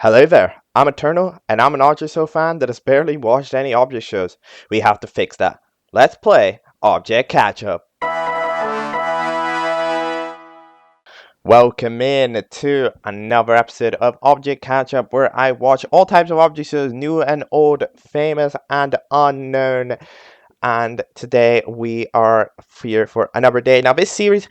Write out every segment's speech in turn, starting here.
Hello there, I'm Eternal, and I'm an Object Show fan that has barely watched any Object shows. We have to fix that. Let's play Object Catchup. Welcome in to another episode of Object Catchup, where I watch all types of object shows, new and old, famous and unknown. And today we are here for another day. Now, this series,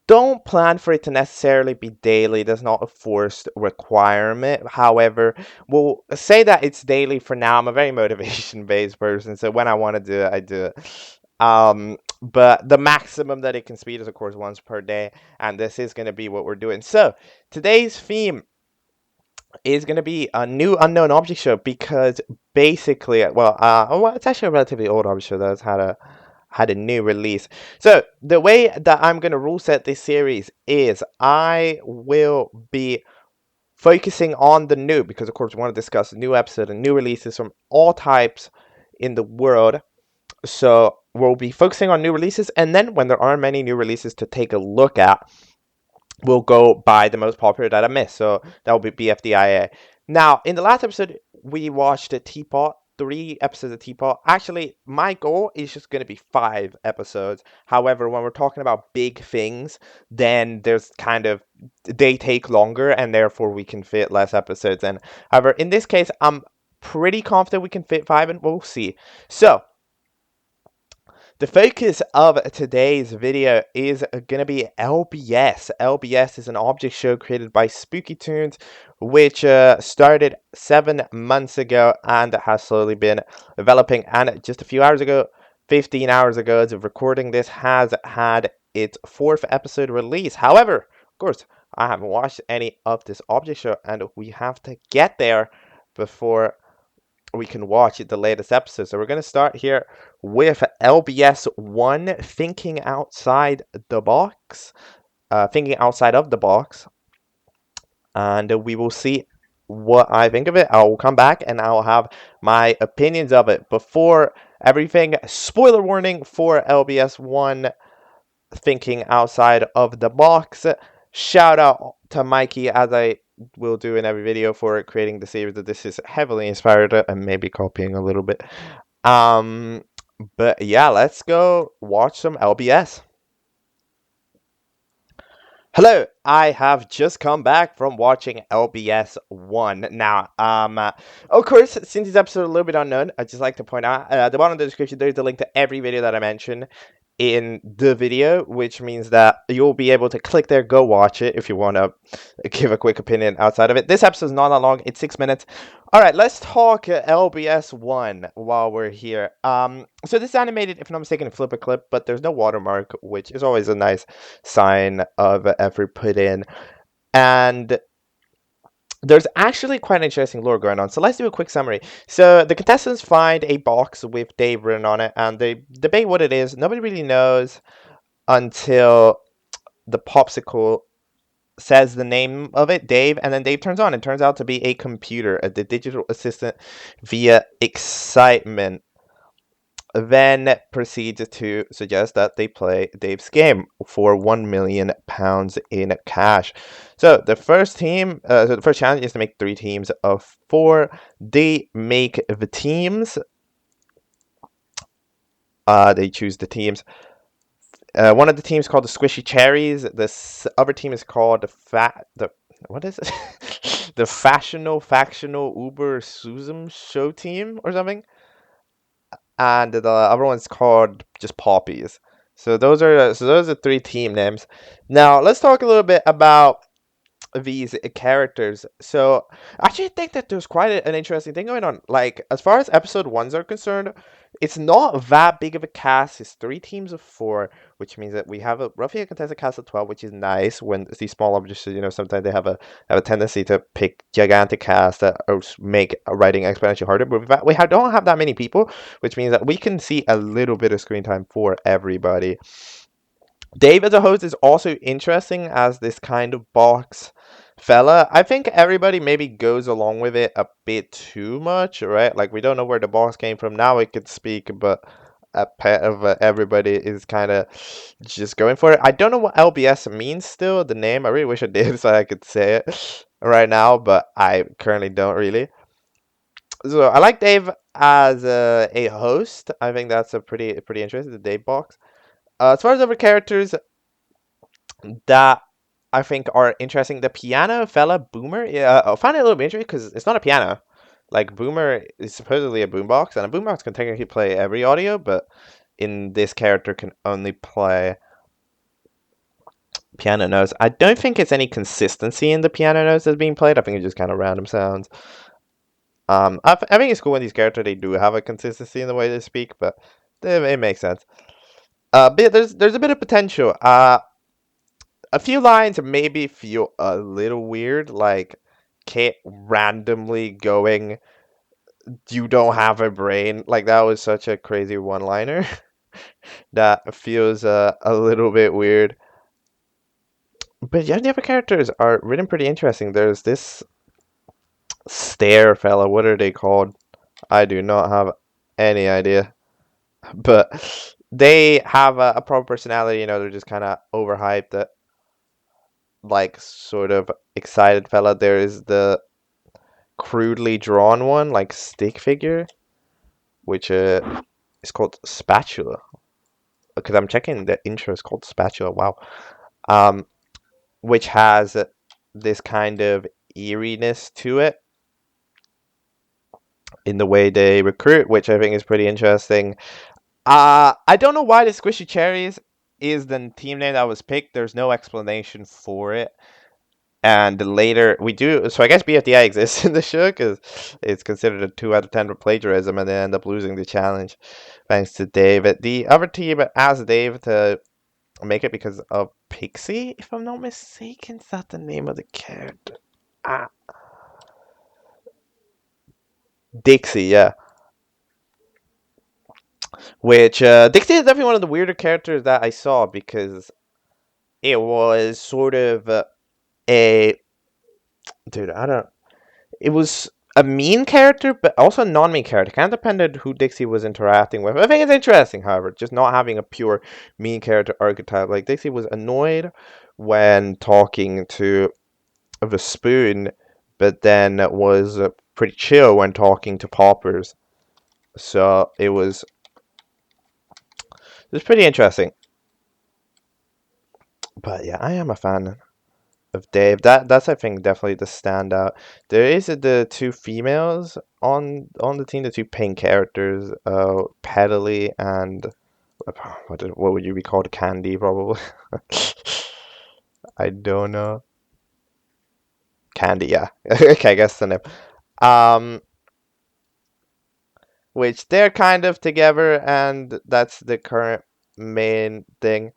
don't plan for it to necessarily be daily. That's not a forced requirement. However, we'll say that it's daily for now. I'm a very motivation-based person, so when I want to do it, I do it. But the maximum that it can speed is, of course, once per day, and this is going to be what we're doing. So, today's theme is going to be a new unknown object show because basically, well, it's actually a relatively old object show that's had a new release. So the way that I'm going to rule set this series is I will be focusing on the new, because of course we want to discuss new episodes and new releases from all types in the world. So we'll be focusing on new releases, and then when there aren't many new releases to take a look at, we'll go by the most popular that I missed. So that will be BFDIA. Now, in the last episode, we watched Teapot, 3 episodes of Teapot. Actually, my goal is just going to be 5 episodes. However, when we're talking about big things, then there's they take longer, and therefore we can fit less episodes in. However, in this case, I'm pretty confident we can fit 5, and we'll see. So, the focus of today's video is going to be LBS. LBS is an object show created by Spoonytoons, which started 7 months ago and has slowly been developing. And just a few hours ago, 15 hours ago, as of recording this, has had its 4th episode release. However, of course, I haven't watched any of this object show, and we have to get there before we can watch the latest episode. So we're going to start here with LBS 1, Thinking Outside the Box. Thinking Outside of the Box. And we will see what I think of it. I will come back and I will have my opinions of it. Before everything, spoiler warning for LBS 1, Thinking Outside of the Box. Shout out to Mikey, as I will do in every video, for creating the series. That this is heavily inspired and maybe copying a little bit. But yeah, let's go watch some LBS. Hello, I have just come back from watching LBS 1. Now, of course, since this episode is a little bit unknown, I'd just like to point out, at the bottom of the description, there's a link to every video that I mentioned in the video, which means that you'll be able to click there, go watch it if you want to give a quick opinion outside of it. This episode is not that long, it's 6 minutes. All right, let's talk LBS 1 while we're here. So this is animated, if I'm not mistaken, flip a clip, but there's no watermark, which is always a nice sign of effort put in. And there's actually quite an interesting lore going on. So let's do a quick summary. So the contestants find a box with Dave written on it, and they debate what it is. Nobody really knows until the popsicle says the name of it, Dave, and then Dave turns on. It turns out to be a computer, the digital assistant via Excitement. Then proceeds to suggest that they play Dave's game for £1 million in cash. So the first team, the first challenge is to make 3 teams of 4. They make the teams. They choose the teams. One of the teams called the Squishy Cherries. This other team is called what is it? The Factional Uber Susum Show Team or something. And the other one's called just Poppies. So those are the 3 team names. Now let's talk a little bit about these characters. So I actually think that there's quite an interesting thing going on. Like, as far as episode 1s are concerned, it's not that big of a cast. It's 3 teams of 4, which means that we have roughly a contested cast of 12, which is nice. When these small objects, sometimes they have a tendency to pick gigantic casts that make writing exponentially harder. But we don't have that many people, which means that we can see a little bit of screen time for everybody. Dave as a host is also interesting as this kind of box fella. I think everybody maybe goes along with it a bit too much, right? Like, we don't know where the box came from. Now it could speak, but a pet of everybody is kind of just going for it. I don't know what LBS means still, the name. I really wish I did so I could say it. right now, but I currently don't really. So I like Dave as a host. I think that's a pretty interesting. The Dave box. As far as other characters that I think are interesting, the piano fella Boomer. Yeah, I find it a little bit interesting because it's not a piano. Like Boomer is supposedly a boombox, and a boombox can technically play every audio, but in this character can only play piano notes. I don't think it's any consistency in the piano notes that's being played. I think it's just kind of random sounds. I think it's cool when these characters they do have a consistency in the way they speak, but it makes sense. But yeah, there's a bit of potential. A few lines maybe feel a little weird, like Kate randomly going, "You don't have a brain." Like that was such a crazy one-liner that feels a little bit weird. But yeah, the other characters are written pretty interesting. There's this stare fella. What are they called? I do not have any idea. But they have a proper personality. They're just kind of overhyped. That like sort of excited fella. There is the crudely drawn one, like stick figure, which is called Spatula. Because I'm checking the intro is called Spatula. Wow. Um, which has this kind of eeriness to it in the way they recruit, which I think is pretty interesting. I don't know why the Squishy Cherries is the team name that was picked. There's no explanation for it. And later we do, so I guess BFDI exists in the show because it's considered a 2 out of 10 for plagiarism, and they end up losing the challenge thanks to Dave. The other team asked Dave to make it because of Pixie, if I'm not mistaken. Is that the name of the character? Ah, Dixie, yeah. Which Dixie is definitely one of the weirder characters that I saw because it was sort of a dude. I don't. It was a mean character, but also a non-mean character. Kind of depended who Dixie was interacting with. I think it's interesting, however, just not having a pure mean character archetype. Like Dixie was annoyed when talking to the Spoon, but then was pretty chill when talking to Poppers. So it was pretty interesting. But yeah, I am a fan of Dave. That's I think definitely the standout. There is the two females on the team, the two pink characters, Pedally and what would you be called? Candy, probably. I don't know. Candy, yeah. Okay, I guess the name. Um, which they're kind of together, and that's the current main thing.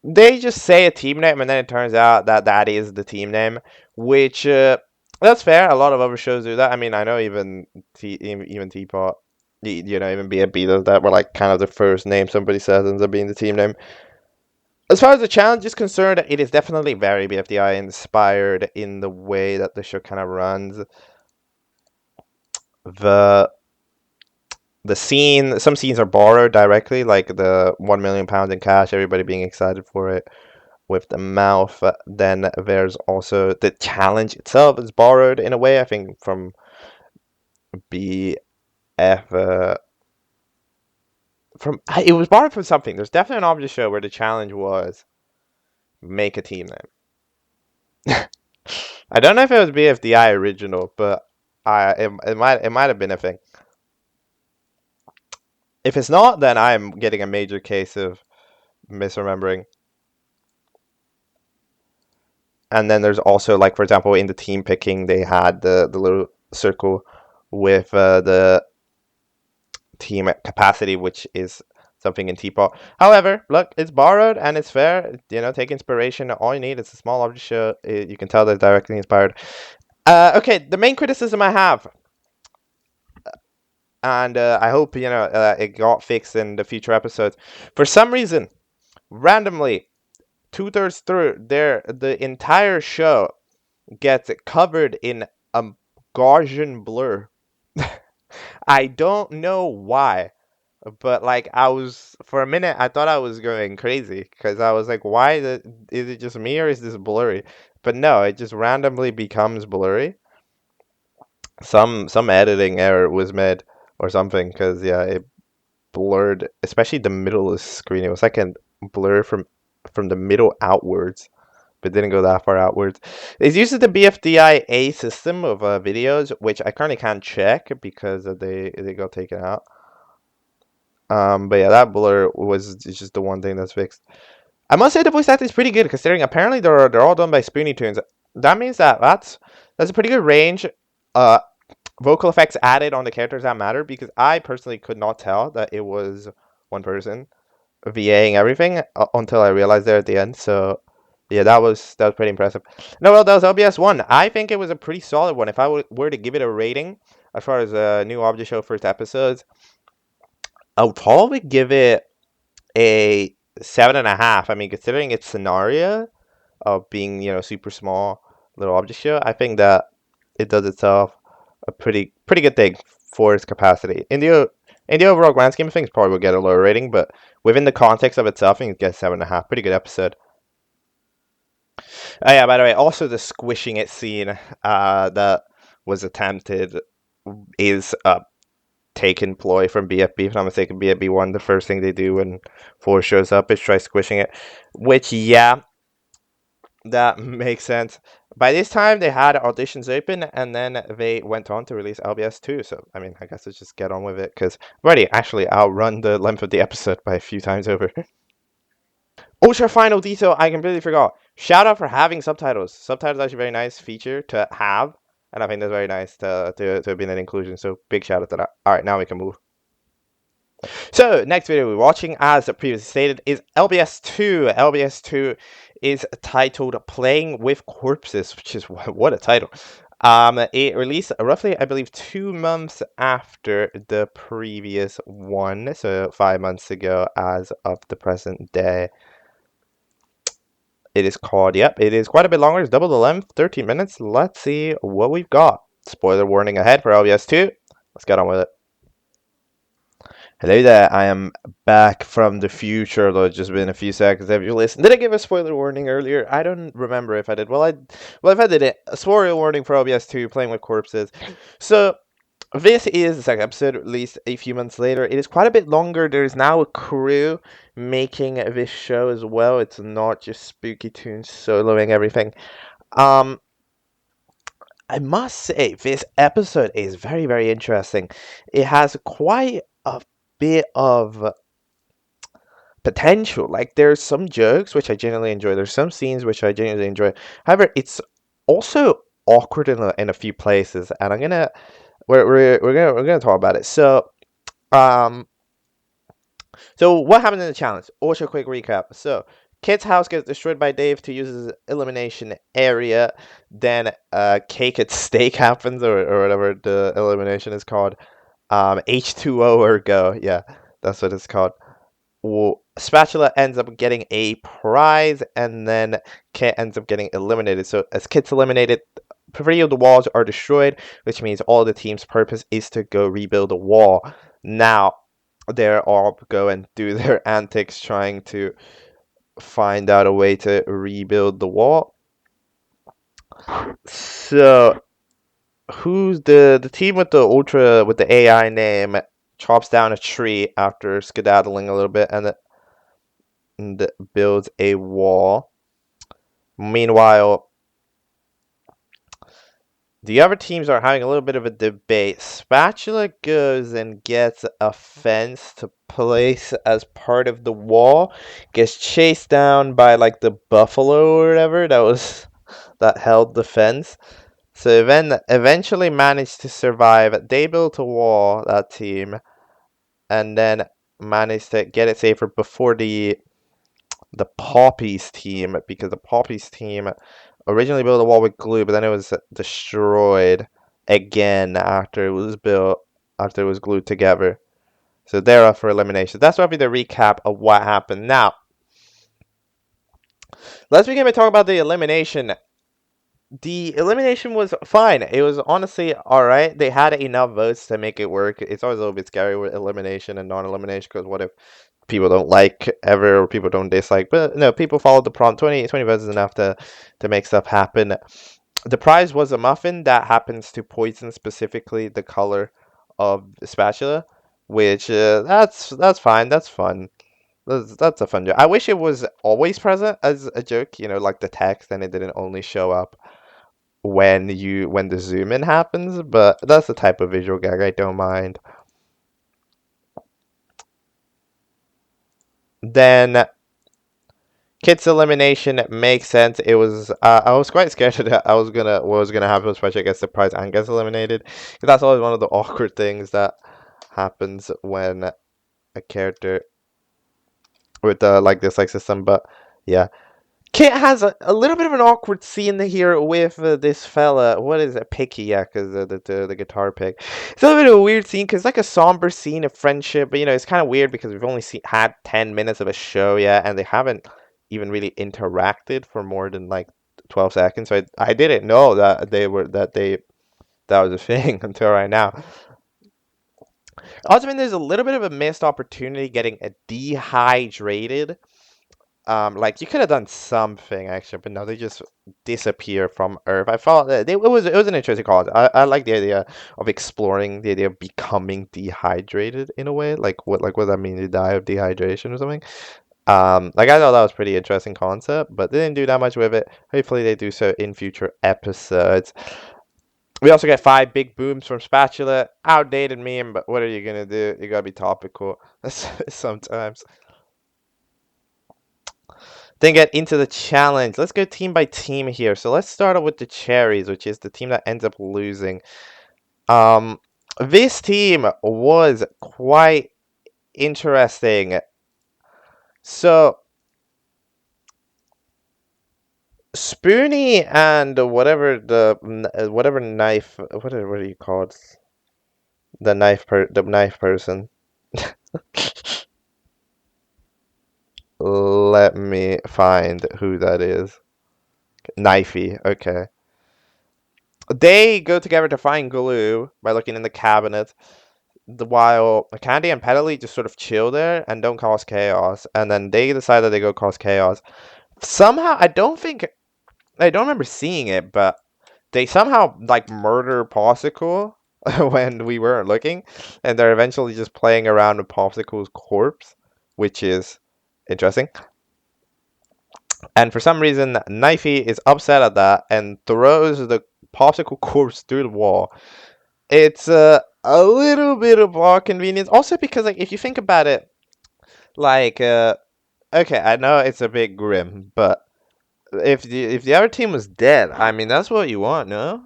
They just say a team name, and then it turns out that that is the team name, which that's fair. A lot of other shows do that. I mean, I know even Teapot, even B&B does that. Where like kind of the first name somebody says ends up being the team name. As far as the challenge is concerned, it is definitely very BFDI inspired in the way that the show kind of runs. The some scenes are borrowed directly, like the £1 million in cash, everybody being excited for it with the mouth. Then there's also the challenge itself is borrowed in a way, I think, from BF. From it was borrowed from something. There's definitely an object show where the challenge was make a team name. I don't know if it was BFDI original, but it might have been a thing. If it's not, then I'm getting a major case of misremembering. And then there's also, like, for example, in the team picking, they had the little circle with the team capacity, which is something in Teapot. However, look, it's borrowed and it's fair. Take inspiration. All you need is a small object show. You can tell they're directly inspired. Okay, the main criticism I have, and I hope it got fixed in the future episodes. For some reason, randomly, 2/3 through, the entire show gets covered in a Gaussian blur. I don't know why, but like I was for a minute, I thought I was going crazy because I was like, "Why is it just me or is this blurry?" But no, it just randomly becomes blurry. Some editing error was made or something, because yeah, it blurred, especially the middle of the screen. It was like a blur from the middle outwards, but didn't go that far outwards. It uses the BFDIA system of videos, which I currently can't check because they got taken out. But yeah, that blur was just the one thing that's fixed. I must say the voice acting is pretty good, considering apparently they're all done by Spoonytoons. That means that's a pretty good range. Uh, Vocal effects added on the characters that matter, because I personally could not tell that it was one person VAing everything until I realized there at the end. So yeah, that was pretty impressive. No, well, that was LBS 1. I think it was a pretty solid one. If I were to give it a rating as far as a new Object Show first episodes, I would probably give it a 7.5. I mean, considering its scenario of being, super small little Object Show, I think that it does itself a pretty good thing for its capacity. In the overall grand scheme of things, probably will get a lower rating, but within the context of itself, I think it gets 7.5. Pretty good episode. Oh yeah, by the way, also the squishing it scene that was attempted is a taken ploy from BFB. If I'm not mistaken, BFB1, the first thing they do when Force shows up is try squishing it, which, yeah, that makes sense. By this time, they had auditions open, and then they went on to release LBS 2. So, I mean, I guess let's just get on with it, because I've already actually outrun the length of the episode by a few times over. Ultra final detail, I completely forgot. Shout out for having subtitles. Subtitles are actually a very nice feature to have, and I think that's very nice to have been an inclusion. So, big shout out to that. All right, now we can move. So, next video we're watching, as previously stated, is LBS 2. LBS 2 is titled Playing with Corpses, which is what a title. It released roughly, I believe, 2 months after the previous one, so 5 months ago as of the present day. It is called, yep, it is quite a bit longer. It's double the length, 13 minutes. Let's see what we've got. Spoiler warning ahead for LBS 2. Let's get on with it. Hello there, I am back from the future, though it's just been a few seconds. Have you listened? Did I give a spoiler warning earlier? I don't remember if I did. Well, if I did it, a spoiler warning for LBS 2, Playing with Corpses. So, this is the second episode, released a few months later. It is quite a bit longer. There's now a crew making this show as well. It's not just Spoonytoons soloing everything. I must say, this episode is very, very interesting. It has quite a bit of potential. Like, there's some jokes which I genuinely enjoy. There's some scenes which I genuinely enjoy. However, it's also awkward in a few places, and we're gonna talk about it. Um, so what happened in the challenge? Also, quick recap. So, Kit's house gets destroyed by Dave to use his elimination area. Then, cake at stake happens, or whatever the elimination is called. H2O or go. Yeah, that's what it's called. Well, Spatula ends up getting a prize, and then Kit ends up getting eliminated. So, as Kit's eliminated, 3 of the walls are destroyed, which means all the team's purpose is to go rebuild the wall. Now, they're all go and do their antics trying to find out a way to rebuild the wall. So, who's the team with the AI name chops down a tree after skedaddling a little bit and builds a wall. Meanwhile, the other teams are having a little bit of a debate. Spatula goes and gets a fence to place as part of the wall. Gets chased down by like the buffalo or whatever that held the fence. So then eventually managed to survive. They built a wall, that team, and then managed to get it safer before the Poppies team, because the Poppies team originally built a wall with glue, but then it was destroyed again after it was glued together. So they're up for elimination. That's probably the recap of what happened. Now, let's begin by talking about the elimination. The elimination was fine. It was honestly alright. They had enough votes to make it work. It's always a little bit scary with elimination and non-elimination, because what if people don't like ever, or people don't dislike. But no, people followed the prompt. 20 votes is enough to make stuff happen. The prize was a muffin that happens to poison specifically the color of the spatula, which that's fine. That's fun. That's a fun joke. I wish it was always present as a joke, like the text, and it didn't only show up when the zoom in happens. But that's the type of visual gag I don't mind. Then Kit's elimination makes sense. It was I was quite scared that what was gonna happen, especially against the prize and gets eliminated. 'Cause that's always one of the awkward things that happens when a character with like this like system. But yeah, Kit has a little bit of an awkward scene here with this fella. What is it? Picky, yeah, because the guitar pick. It's a little bit of a weird scene because it's like a somber scene of friendship, but it's kind of weird because we've only had 10 minutes of a show yet, and they haven't even really interacted for more than like 12 seconds. So I didn't know that that was a thing until right now. Also, I mean, there's a little bit of a missed opportunity getting a dehydrated. Like you could have done something actually, but no, they just disappear from Earth. I thought that it was an interesting concept. I like the idea of exploring the idea of becoming dehydrated in a way. Like what that mean to die of dehydration or something. Like I thought that was pretty interesting concept, but they didn't do that much with it. Hopefully they do so in future episodes. We also get 5 big booms from Spatula. Outdated meme, but what are you gonna do? You gotta be topical sometimes. Then get into the challenge. Let's go team by team here. So let's start off with the Cherries, which is the team that ends up losing. This team was quite interesting. So Spoony and whatever whatever knife, what are you called? The knife person. Let me find who that is. Knifey, okay. They go together to find glue by looking in the cabinet, while Candy and Petalite just sort of chill there and don't cause chaos. And then they decide that they go cause chaos. Somehow, I don't remember seeing it, but they somehow like murder Popsicle when we weren't looking, and they're eventually just playing around with Popsicle's corpse, which is interesting. And for some reason, Knifey is upset at that and throws the Popsicle corpse through the wall. It's a little bit of plot convenience, also because like if you think about it, like okay, I know it's a bit grim, but if the other team was dead, I mean that's what you want, no?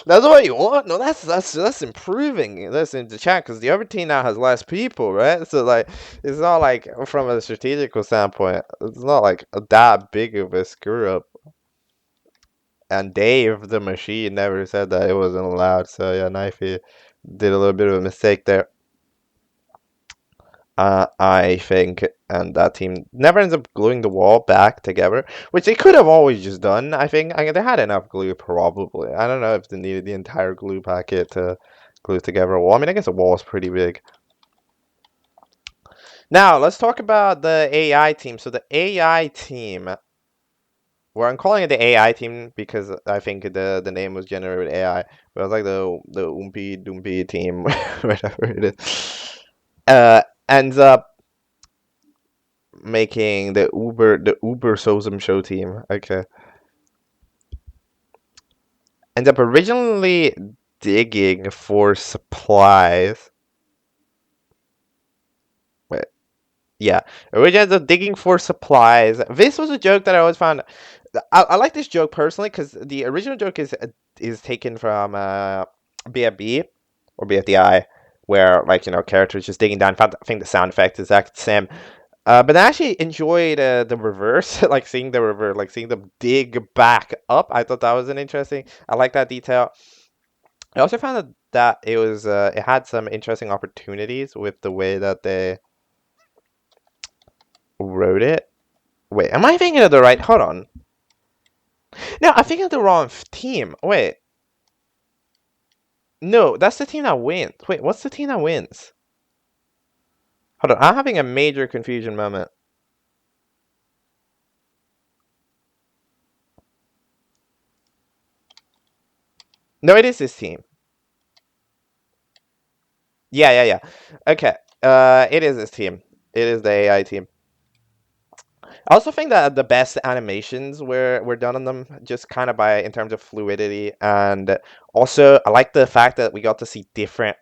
That's what you want. No, that's improving. That's in the chat because the other team now has less people, right? So like, it's not like from a strategical standpoint, it's not like that big of a screw up. And Dave the machine never said that it wasn't allowed. So yeah, Knifey did a little bit of a mistake there. I think, and that team never ends up gluing the wall back together, which they could have always just done. I think they had enough glue, probably. I don't know if they needed the entire glue packet to glue together a wall. I mean, I guess a wall is pretty big. Now, let's talk about the AI team. So the AI team, well, I'm calling it the AI team because I think the name was generated with AI, but it's like the Oompy Doompy team, whatever it is. Ends up making the Uber Sosum show team. Okay. Ends up originally digging for supplies. Wait. Yeah. Originally ends up digging for supplies. This was a joke that I always found. I like this joke personally because the original joke is taken from BFB or BFDI, where like characters just digging down. I think the sound effect is exact same. But I actually enjoyed the reverse, like seeing them dig back up. I thought that was an interesting. I like that detail. I also found that it had some interesting opportunities with the way that they wrote it. Wait, am I thinking of the right? Hold on. No, I'm thinking of the wrong team. Wait. No, that's the team that wins. Wait, what's the team that wins? Hold on, I'm having a major confusion moment. No, it is this team. Yeah, yeah, yeah. Okay. It is this team. It is the AI team. I also think that the best animations were done on them, just kind of by in terms of fluidity, and also I like the fact that we got to see different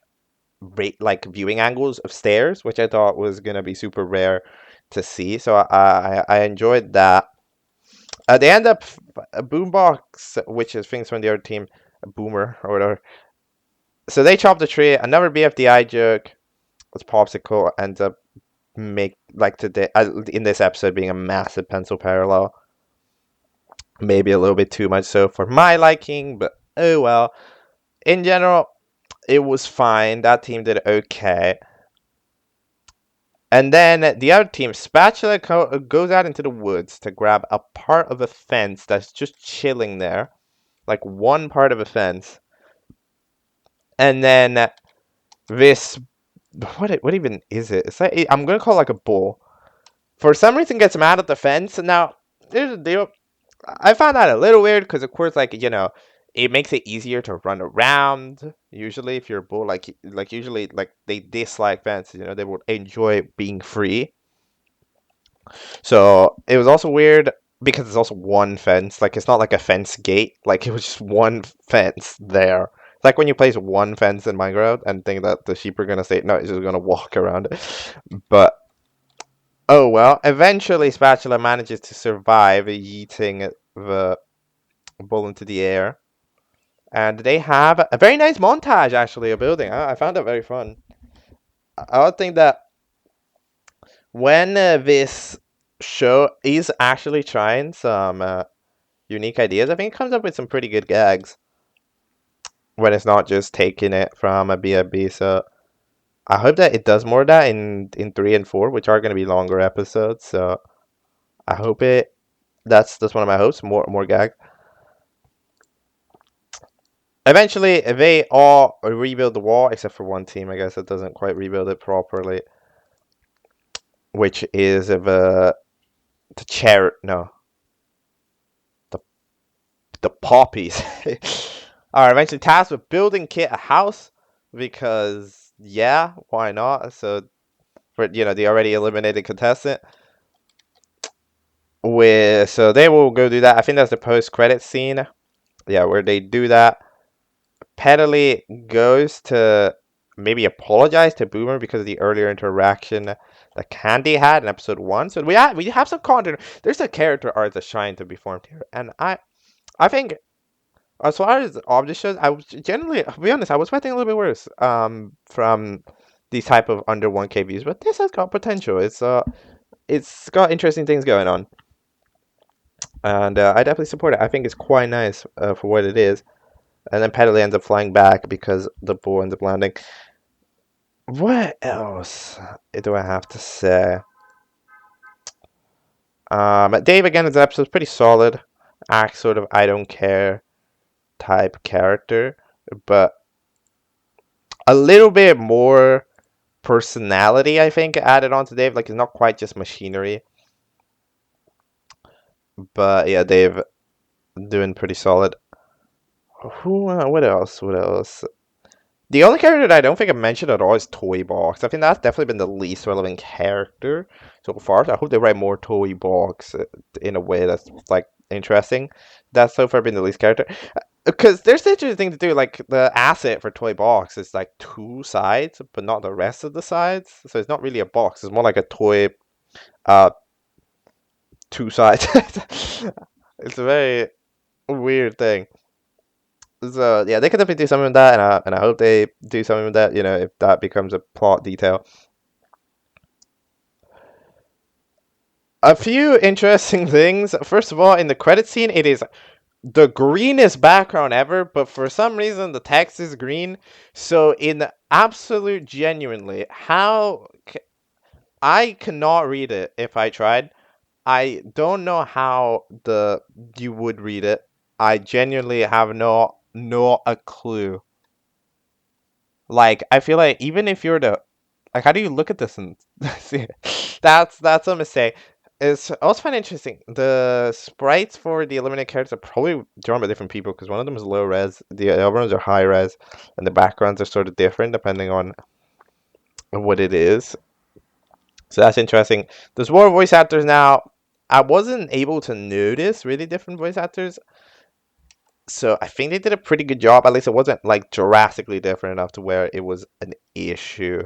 like viewing angles of stairs, which I thought was gonna be super rare to see. So I enjoyed that. They end up a boombox, which is things from the other team, a boomer or whatever. So they chop the tree. Another BFDI joke. Was popsicle ends up make like today in this episode being a massive pencil parallel. Maybe a little bit too much so for my liking, but oh well. In general, it was fine. That team did okay. And then the other team, Spatula, goes out into the woods to grab a part of a fence that's just chilling there, like one part of a fence. And then this, what even is it? It's like I'm gonna call it like a bull. For some reason, gets mad at the fence. Now, there's a deal. I found that a little weird because, of course, like it makes it easier to run around. Usually, if you're a bull, like usually, like they dislike fences. They would enjoy being free. So it was also weird because it's also one fence. Like it's not like a fence gate. Like it was just one fence there. It's like when you place one fence in Minecraft and think that the sheep are gonna say no, it's just gonna walk around it. But oh well. Eventually, Spatula manages to survive yeeting the bull into the air, and they have a very nice montage actually of building. I found it very fun. I would think that when this show is actually trying some unique ideas, I think it comes up with some pretty good gags when it's not just taking it from a BFB. So I hope that it does more of that in 3 and 4, which are going to be longer episodes. So I hope it. That's one of my hopes. More gags. Eventually, they all rebuild the wall except for one team. I guess that doesn't quite rebuild it properly, which is the chair. No, the the poppies are eventually tasked with building Kit a house because yeah, why not? So for the already eliminated contestant, so they will go do that. I think that's the post credit scene. Yeah, where they do that. Pedally goes to maybe apologize to Boomer because of the earlier interaction that Candy had in episode 1. So we have some content. There's a character arc that's trying to be formed here, and I think as far as object shows, I was generally, to be honest, I was expecting a little bit worse from these type of under 1K views, but this has got potential. It's got interesting things going on, and I definitely support it. I think it's quite nice for what it is. And then Pedally ends up flying back because the bull ends up landing. What else do I have to say? Dave again in the episode is pretty solid. Acts sort of I don't care type character, but a little bit more personality I think added on to Dave. Like it's not quite just machinery, but yeah, Dave doing pretty solid. Who? What else? What else? The only character that I don't think I mentioned at all is Toy Box. I think that's definitely been the least relevant character so far. So I hope they write more Toy Box in a way that's like interesting. That's so far been the least character. Because there's such a thing to do. Like the asset for Toy Box is like 2 sides, but not the rest of the sides. So it's not really a box. It's more like a toy. Uh, 2 sides. It's a very weird thing. So yeah, they could definitely do something with that, and I hope they do something with that. If that becomes a plot detail. A few interesting things. First of all, in the credit scene, it is the greenest background ever, but for some reason the text is green. So in absolute genuinely, I cannot read it if I tried. I don't know how you would read it. I genuinely have no a clue. Like I feel like even if you're Like, how do you look at this and see it? That's a mistake. It's also find interesting. The sprites for the eliminated characters are probably drawn by different people because one of them is low res, the other ones are high res, and the backgrounds are sort of different depending on what it is. So that's interesting. There's more voice actors now. I wasn't able to notice really different voice actors, so I think they did a pretty good job. At least it wasn't like drastically different enough to where it was an issue.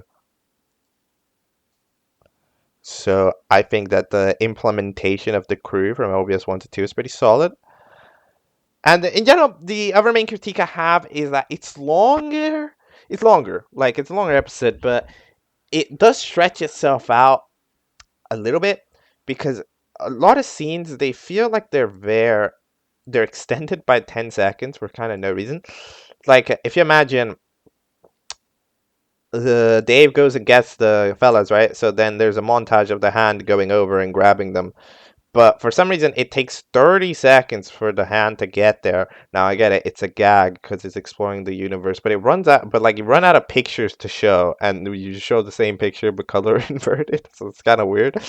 So I think that the implementation of the crew from LBS 1 to 2 is pretty solid. And in general, the other main critique I have is that it's longer. It's longer. Like, it's a longer episode, but it does stretch itself out a little bit because a lot of scenes, they feel like they're extended by 10 seconds for kind of no reason. Like, if you imagine the Dave goes and gets the fellas, right? So then there's a montage of the hand going over and grabbing them. But for some reason, it takes 30 seconds for the hand to get there. Now, I get it. It's a gag because it's exploring the universe. But it runs out, but like you run out of pictures to show. And you show the same picture but color inverted. So it's kind of weird.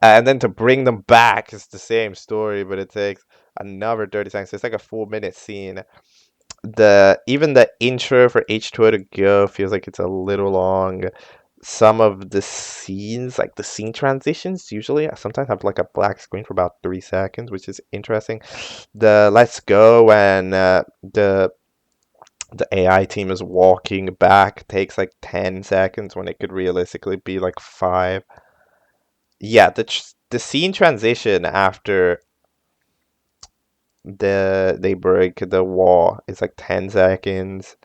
And then to bring them back, it's the same story. But it takes another 30 seconds. It's like a 4-minute scene. Even the intro for H2O to go feels like it's a little long. Some of the scenes, like the scene transitions, usually I sometimes have like a black screen for about 3 seconds, which is interesting. The Let's Go when the AI team is walking back takes like 10 seconds when it could realistically be like 5. Yeah, the scene transition after they break the wall is like 10 seconds,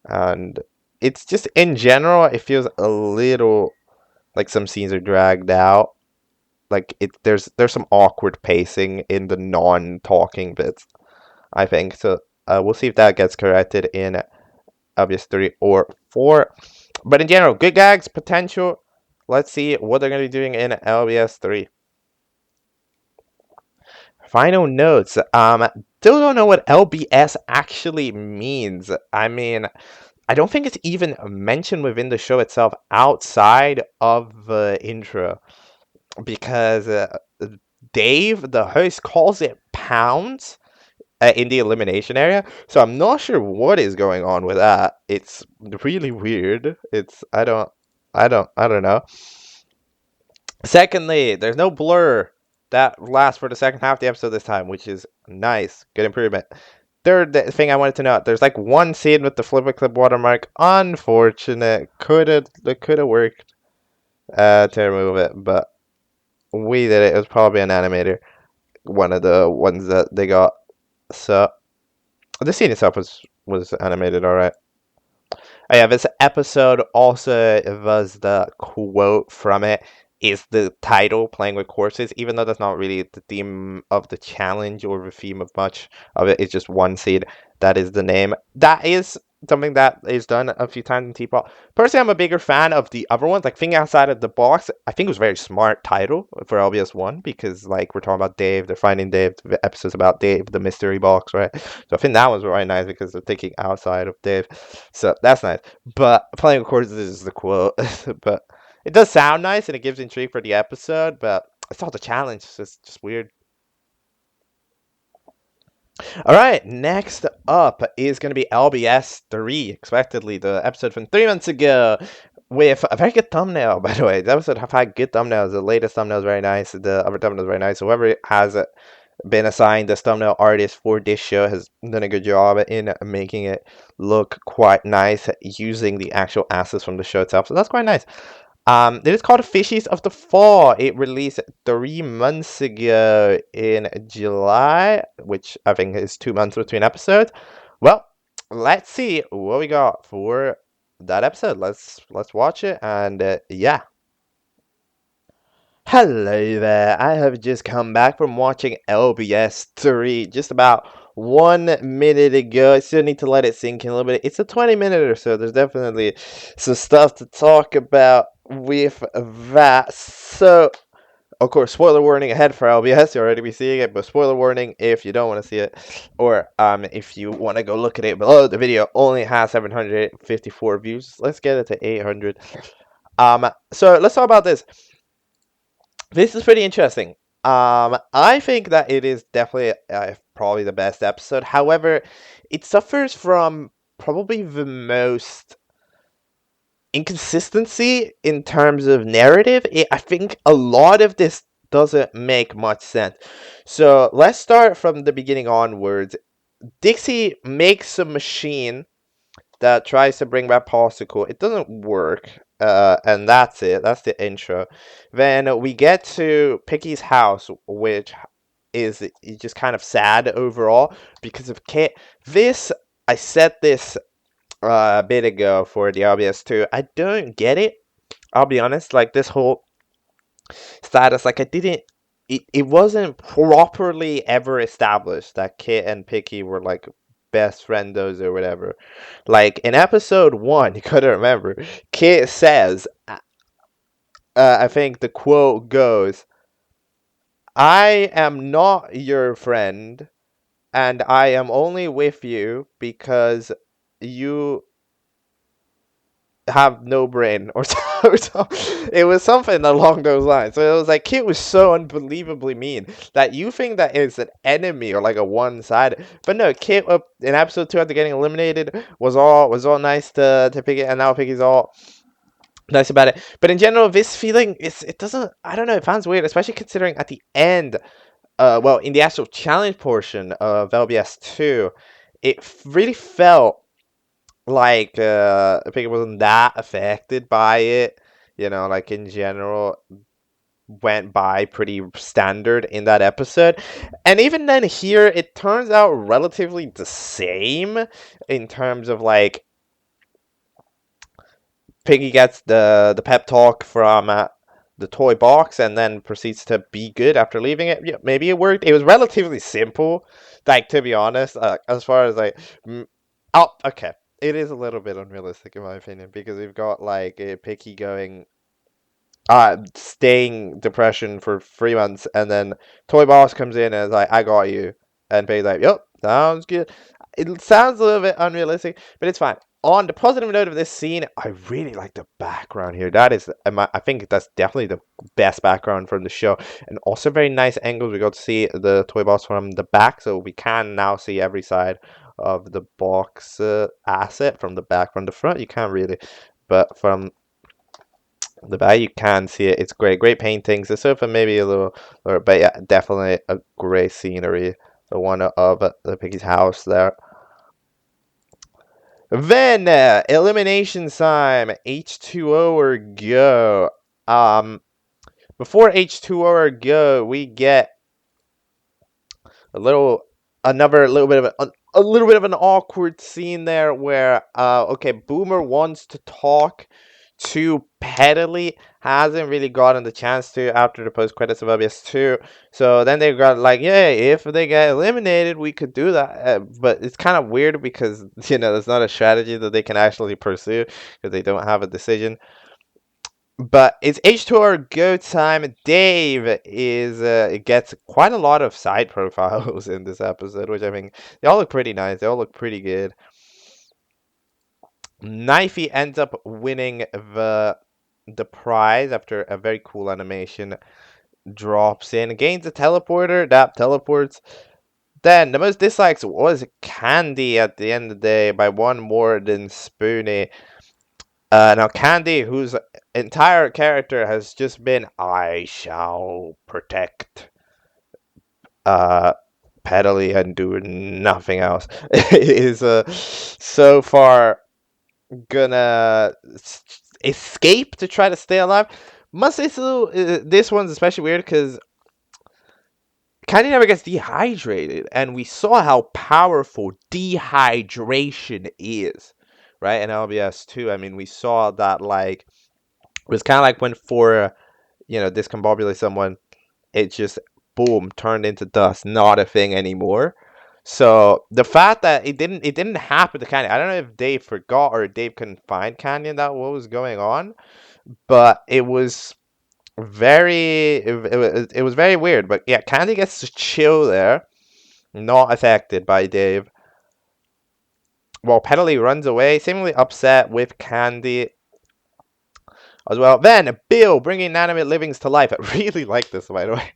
and it's just in general it feels a little like some scenes are dragged out. Like there's some awkward pacing in the non-talking bits, I think. So we'll see if that gets corrected in Obvious 3 or 4. But in general, good gags, potential. Let's see what they're going to be doing in LBS 3. Final notes. Still don't know what LBS actually means. I mean, I don't think it's even mentioned within the show itself outside of the intro because Dave, the host, calls it pounds in the elimination area. So I'm not sure what is going on with that. It's really weird. I don't know. Secondly, there's no blur that lasts for the second half of the episode this time, which is nice. Good improvement. Third thing I wanted to note, there's like one scene with the flipper clip watermark. Unfortunate. Could have worked to remove it, but we did it. It was probably an animator, one of the ones that they got. So the scene itself was animated all right. Oh yeah, this episode also was the quote from it is the title, Playing with Corpses, even though that's not really the theme of the challenge or the theme of much of it. It's just one seed. That is the name. That is something that is done a few times in T-pop. Personally, I'm a bigger fan of the other ones, like Thinking Outside of the Box. I think it was a very smart title for LBS 1 because, like, we're talking about Dave, they're finding Dave, the episodes about Dave, the mystery box, right? So I think that was really nice because they're thinking outside of Dave. So that's nice. But Playing with Corpses is the quote. But it does sound nice and it gives intrigue for the episode, but it's not the challenge. It's just weird. All right, next up is going to be LBS 3, expectedly the episode from 3 months ago, with a very good thumbnail, by the way. The episode have had good thumbnails. The latest thumbnail is very nice. The other thumbnail is very nice. Whoever has been assigned this thumbnail artist for this show has done a good job in making it look quite nice using the actual assets from the show itself. So that's quite nice. It is called Fishies of the Fall. It released 3 months ago in July, which I think is 2 months between episodes. Well, let's see what we got for that episode. Let's watch it, and yeah. Hello there. I have just come back from watching LBS 3 just about 1 minute ago. I still need to let it sink in a little bit. It's a 20-minute or so. There's definitely some stuff to talk about with that. So, of course, spoiler warning ahead for LBS. You'll already be seeing it, but spoiler warning if you don't want to see it, or if you want to go look at it below. The video only has 754 views. Let's get it to 800. So let's talk about this. This is pretty interesting. I think that it is definitely probably the best episode. However, it suffers from probably the most inconsistency in terms of narrative. I think a lot of this doesn't make much sense. So let's start from the beginning onwards. Dixie makes a machine that tries to bring back Popsicle. It doesn't work. And that's it. That's the intro. Then we get to Piggy's house, which is just kind of sad overall because of Kit. This, I said this a bit ago for the LBS 2. I don't get it. I'll be honest. Like this whole status, like I didn't. It wasn't properly ever established that Kit and Picky were like best friendos or whatever. Like in episode 1, you gotta remember, Kit says, I think the quote goes, "I am not your friend, and I am only with you because you have no brain," or so. It was something along those lines. So it was like Kit was so unbelievably mean that you think that it's an enemy or like a one side, but no. Kit up in episode 2 after getting eliminated was all nice to Piggy, and now Piggy's all nice about it. But in general, this feeling it doesn't. I don't know. It sounds weird, especially considering at the end. Well, in the actual challenge portion of LBS 2, it really felt like Piggy wasn't that affected by it. Like in general, went by pretty standard in that episode. And even then here, it turns out relatively the same in terms of like Piggy gets the pep talk from the toy box and then proceeds to be good after leaving it. Yeah, maybe it worked. It was relatively simple, like to be honest. As far as like, oh, okay, it is a little bit unrealistic in my opinion because we've got like a Piggy going, staying depression for 3 months, and then toy box comes in and is like, "I got you," and Piggy's like, "Yep, sounds good." It sounds a little bit unrealistic, but it's fine. On the positive note of this scene, I really like the background here. That is, I think that's definitely the best background from the show, and also very nice angles. We got to see the toy box from the back, so we can now see every side of the box asset from the back. From the front, you can't really, but from the back you can see it. It's great paintings. The sofa maybe a little, but yeah, definitely a great scenery. The one of the Piggy's house there. Then elimination time. H2O or go. Before H2O or go, we get a little another little bit of a little bit of an awkward scene there where okay, Boomer wants to talk to Pedally, hasn't really gotten the chance to after the post credits of LBS 2. So then they got like, yeah, if they get eliminated, we could do that. But it's kind of weird because there's not a strategy that they can actually pursue because they don't have a decision. But it's H2R go time. Dave gets quite a lot of side profiles in this episode, which I mean, they all look pretty nice. They all look pretty good. Knifey ends up winning the prize after a very cool animation. Drops in, gains a teleporter, that teleports. Then the most dislikes was Candy at the end of the day by one more than Spoonie. Now Candy, whose entire character has just been "I shall protect Pedally and do nothing else," is so far gonna escape to try to stay alive. Must say so. This one's especially weird because Candy never gets dehydrated, and we saw how powerful dehydration is, right? In LBS 2, I mean, we saw that like it was kind of like when for discombobulate someone, it just boom turned into dust, not a thing anymore. So the fact that it didn't happen to Canyon, I don't know if Dave forgot or Dave couldn't find Canyon that what was going on, but it was it was very weird. But yeah, Candy gets to chill there, not affected by Dave. While Pedally runs away, seemingly upset with Candy. as well. Then Bill bringing inanimate livings to life. I really like this, by the way.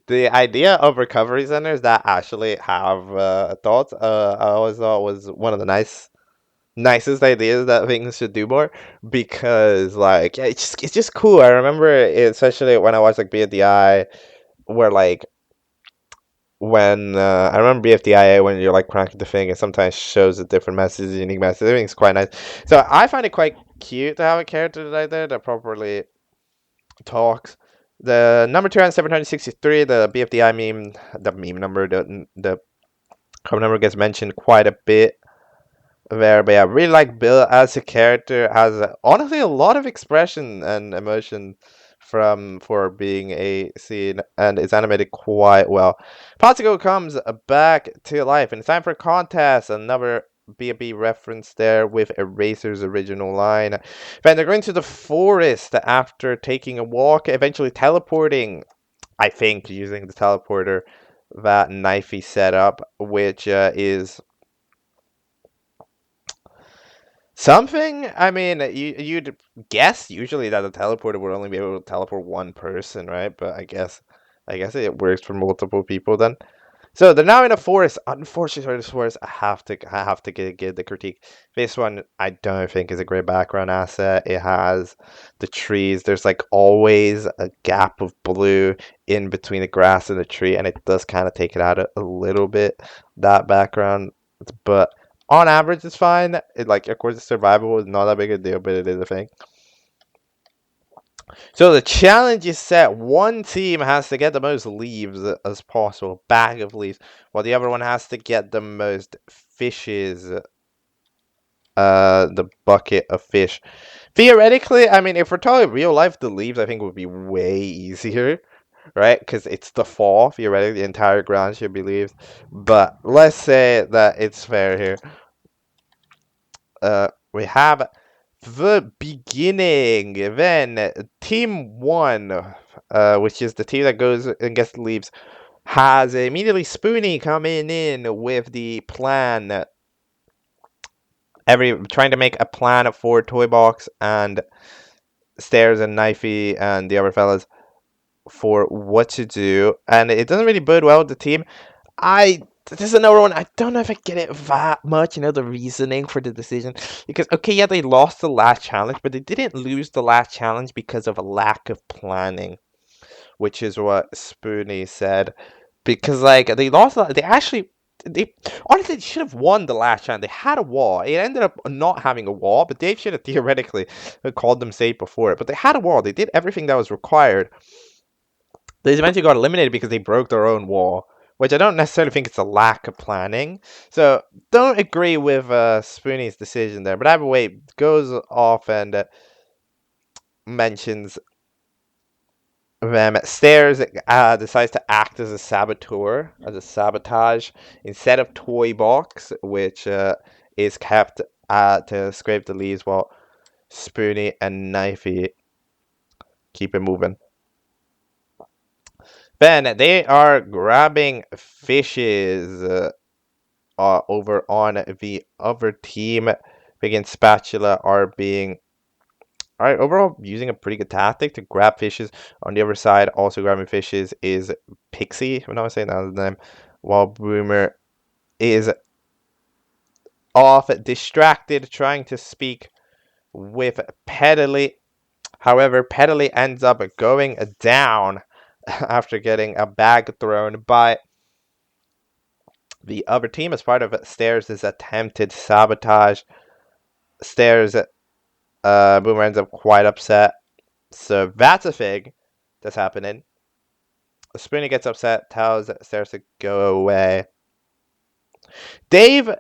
The idea of recovery centers that actually have thoughts, I always thought was one of the nicest ideas that things should do more, because like yeah, it's just cool. I remember especially when I watched like BFDI, where like when I remember BFDIA, when you're like cranking the thing, it sometimes shows a different message, unique message. I think it's quite nice. So I find it quite cute to have a character right there that properly talks. The number 2763, the BFDI meme, the meme number, the cover number gets mentioned quite a bit there. But yeah, I really like Bill as a character. Has honestly a lot of expression and emotion for being a scene, and it's animated quite well. Patigo comes back to life, and it's time for a contest. Another B&B reference there with Eraser's original line. Then they're going to the forest after taking a walk, eventually teleporting, I think, using the teleporter that Knifey set up, which is something. I mean, you'd guess usually that a teleporter would only be able to teleport one person, right? But I guess it works for multiple people then. So they're now in a forest. Unfortunately for this forest, I have to give the critique. This one I don't think is a great background asset. It has the trees. There's like always a gap of blue in between the grass and the tree, and it does kind of take it out a little bit, that background. But on average, it's fine. It like of course it's survivable. It's not that big a deal, but it is a thing. So the challenge is set. One team has to get the most leaves as possible, bag of leaves, while the other one has to get the most fishes, the bucket of fish. Theoretically, I mean, if we're talking real life, the leaves I think would be way easier, right? Because it's the fall. Theoretically, the entire ground should be leaves. But let's say that it's fair here. We have the beginning. Then team one, which is the team that goes and gets the leaves, has immediately Spoonie coming in with the plan. Trying to make a plan for Toy Box and Stairs and Knifey and the other fellas for what to do, and it doesn't really bode well with the team. This is another one. I don't know if I get it that much, the reasoning for the decision. Because, okay, yeah, they lost the last challenge, but they didn't lose the last challenge because of a lack of planning, which is what Spoonie said. Because, like, they lost, they honestly should have won the last challenge. They had a wall. It ended up not having a wall, but Dave should have theoretically called them safe before it. But they had a wall. They did everything that was required. They eventually got eliminated because they broke their own wall, which I don't necessarily think it's a lack of planning. So don't agree with Spoonie's decision there. But either way, goes off and mentions them. Stairs decides to act as a saboteur, as a sabotage, instead of Toy Box, which is kept to scrape the leaves while Spoonie and Knifey keep it moving. Then they are grabbing fishes over on the other team. Big and Spatula are overall using a pretty good tactic to grab fishes. On the other side, also grabbing fishes is Pixie, if I'm not saying that name, while Boomer is off distracted trying to speak with Pedally. However, Pedally ends up going down after getting a bag thrown by the other team as part of Stairs' attempted sabotage. Stairs, Boomer ends up quite upset. So that's a thing that's happening. Spoonie gets upset, tells Stairs to go away. Dave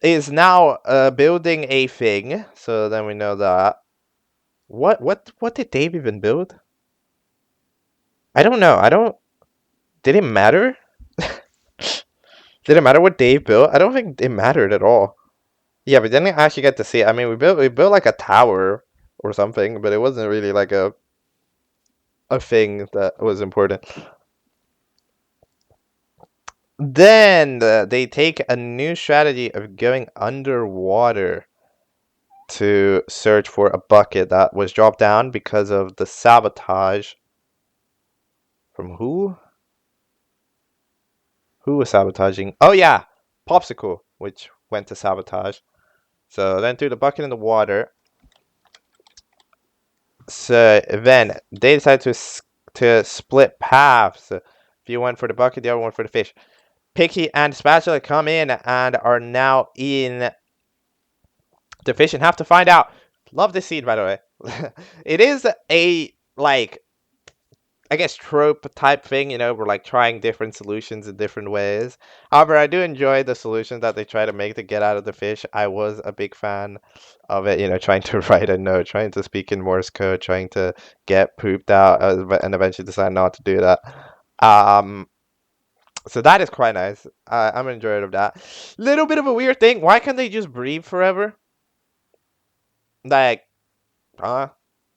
is now building a thing, so then we know that. What did Dave even build? I don't know. Did it matter? Did it matter what Dave built? I don't think it mattered at all. Yeah, but didn't actually get to see it. I mean, we built like a tower or something, but it wasn't really like a thing that was important. Then they take a new strategy of going underwater. to search for a bucket that was dropped down because of the sabotage. From who? Who was sabotaging? Oh yeah, Popsicle, which went to sabotage. So then threw the bucket in the water. So then they decided to split paths. If you went for the bucket, the other one for the fish. Picky and Spatula come in and are now in the fish and have to find out. Love this scene, by the way. It is a, like, I guess trope type thing, you know, we're like trying different solutions in different ways. However, I do enjoy the solutions that they try to make to get out of the fish. I was a big fan of it, you know, trying to write a note, trying to speak in Morse code, trying to get pooped out, and eventually decide not to do that. Um, so that is quite nice. I'm enjoying of that. Little bit of a weird thing. Why can't they just breathe forever? Like, huh?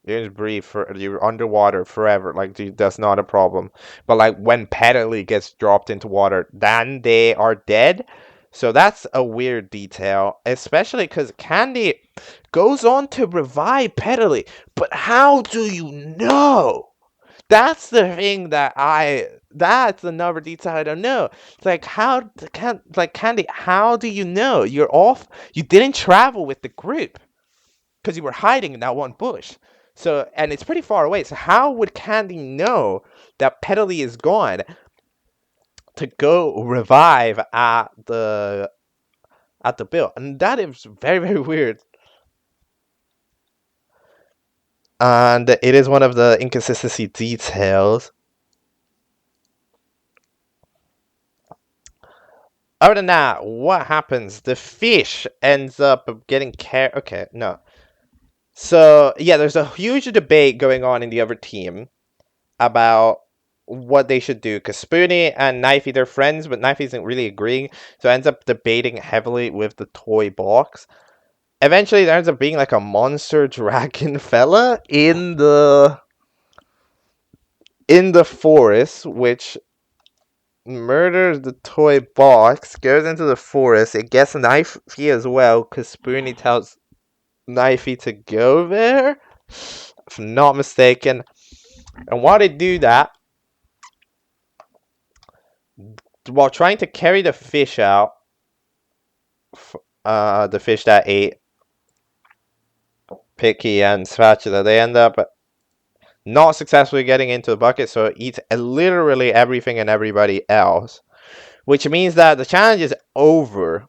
You just breathe for you're underwater forever. Like, dude, that's not a problem. But like when Petaley gets dropped into water, then they are dead. So that's a weird detail, especially because Candy goes on to revive Petaley. But how do you know? That's the thing that's another detail I don't know. It's like Candy, how do you know? You're off. You didn't travel with the group because you were hiding in that one bush. So, and it's pretty far away. So how would Candy know that Petaley is gone to go revive at the bill? And that is very, very weird. And it is one of the inconsistency details. Other than that, what happens? The fish ends up getting okay, no. So, yeah, there's a huge debate going on in the other team about what they should do, because Spoonie and Knifey, they're friends, but Knifey isn't really agreeing, so ends up debating heavily with the toy box. Eventually, there ends up being like a monster dragon fella in the forest, which murders the toy box, goes into the forest. It gets Knifey as well, because Spoonie tells Knifey to go there, if I'm not mistaken. And while they do that, while trying to carry the fish out, the fish that ate Picky and Spatula, they end up not successfully getting into the bucket, so it eats literally everything and everybody else. Which means that the challenge is over,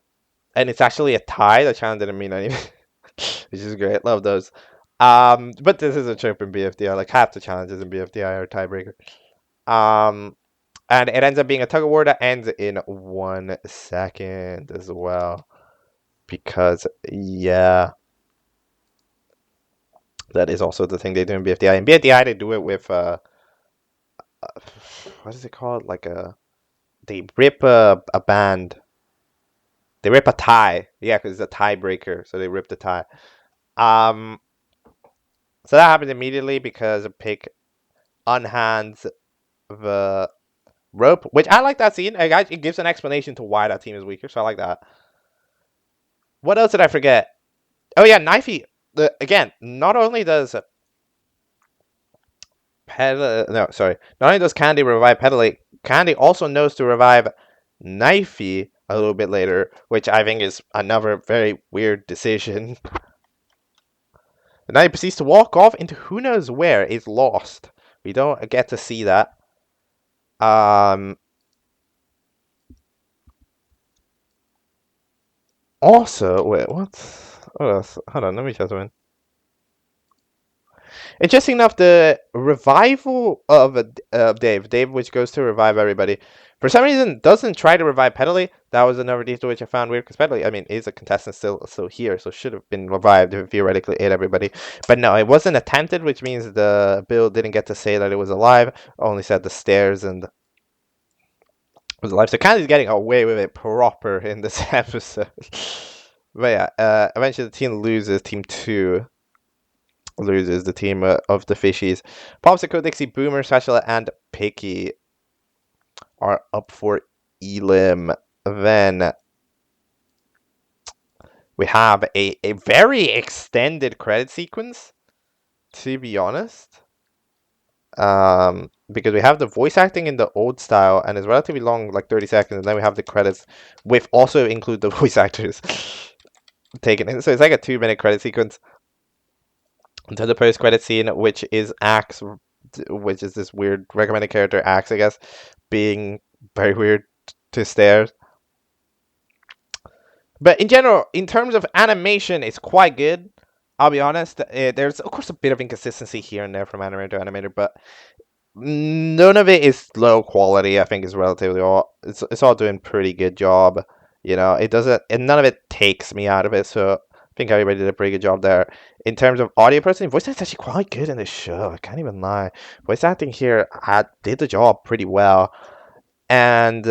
and it's actually a tie. The challenge didn't mean anything, which is great. Love those. But this is a trope in BFDI. Like half the challenges in BFDI are tiebreaker. And it ends up being a tug of war that ends in 1 second as well. Because, yeah, that is also the thing they do in BFDI. In BFDI, they do it with, what is it called? Like they rip a band. They rip a tie. Yeah, because it's a tiebreaker. So they rip the tie. So that happens immediately because Pig unhands the rope, which I like that scene. It gives an explanation to why that team is weaker, so I like that. What else did I forget? Oh yeah, Knifey. Again, not only does not only does Candy revive Petaley, Candy also knows to revive Knifey a little bit later, which I think is another very weird decision. And now he proceeds to walk off into who knows where. Is lost. We don't get to see that. Also, wait, what? Hold on, let me check something. Interesting enough, the revival of Dave, which goes to revive everybody, for some reason doesn't try to revive Petaley. That was another detail which I found weird, because Petaley, I mean, is a contestant still here, so should have been revived if theoretically ate everybody. But no, it wasn't attempted, which means the Bill didn't get to say that it was alive, only said the stairs and was alive. So Candy's getting away with it proper in this episode. But yeah, eventually the team loses. Team 2 loses, the team of the Fishies. Popsicle, Dixie, Boomer, Spatula, and Picky are up for Elim. Then We have a very extended credit sequence, to be honest. Because we have the voice acting in the old style and it's relatively long, like 30 seconds, and then we have the credits with also include the voice actors taken in. So it's like a 2-minute credit sequence to the post credit scene, which is Axe, which is this weird recommended character, Axe, I guess, being very weird to stare. But in general, in terms of animation, it's quite good. I'll be honest. There's of course a bit of inconsistency here and there from animator to animator, but none of it is low quality. I think is relatively all. It's all doing pretty good job. You know, it doesn't, and none of it takes me out of it. So I think everybody did a pretty good job there. In terms of audio processing, voice acting is actually quite good in this show. I can't even lie. Voice acting here did the job pretty well. And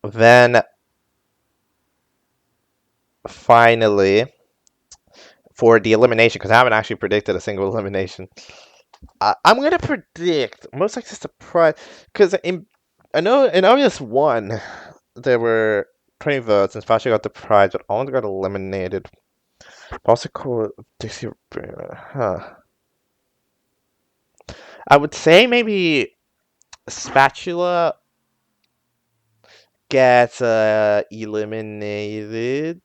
then finally, for the elimination, because I haven't actually predicted a single elimination, I'm gonna predict most likely surprise because I know in obvious one there were 20 votes and Fasha got the prize, but only got eliminated. Popsicle Dixie, huh? I would say maybe Spatula gets eliminated.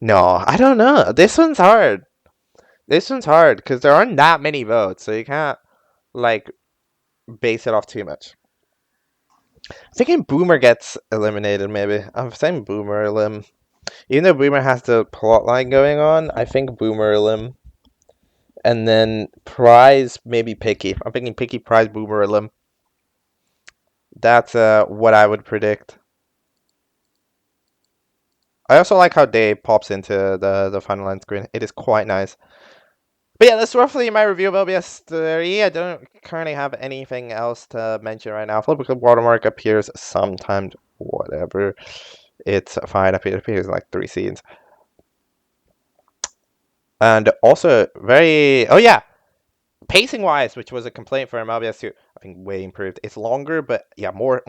No, I don't know. This one's hard. This one's hard because there aren't that many votes, so you can't like base it off too much. I'm thinking Boomer gets eliminated, maybe. I'm saying Boomer elim. Even though Boomer has the plot line going on, I think Boomer elim. And then Prize, maybe Picky. I'm thinking Picky, Prize, Boomer elim. That's what I would predict. I also like how Dave pops into the final end screen. It is quite nice. But yeah, that's roughly my review of LBS 3. I don't currently have anything else to mention right now. Flip watermark appears sometimes, whatever. It's fine. It appears in like 3 scenes. And also, oh yeah, pacing wise, which was a complaint for LBS 2, I think way improved. It's longer, but yeah, more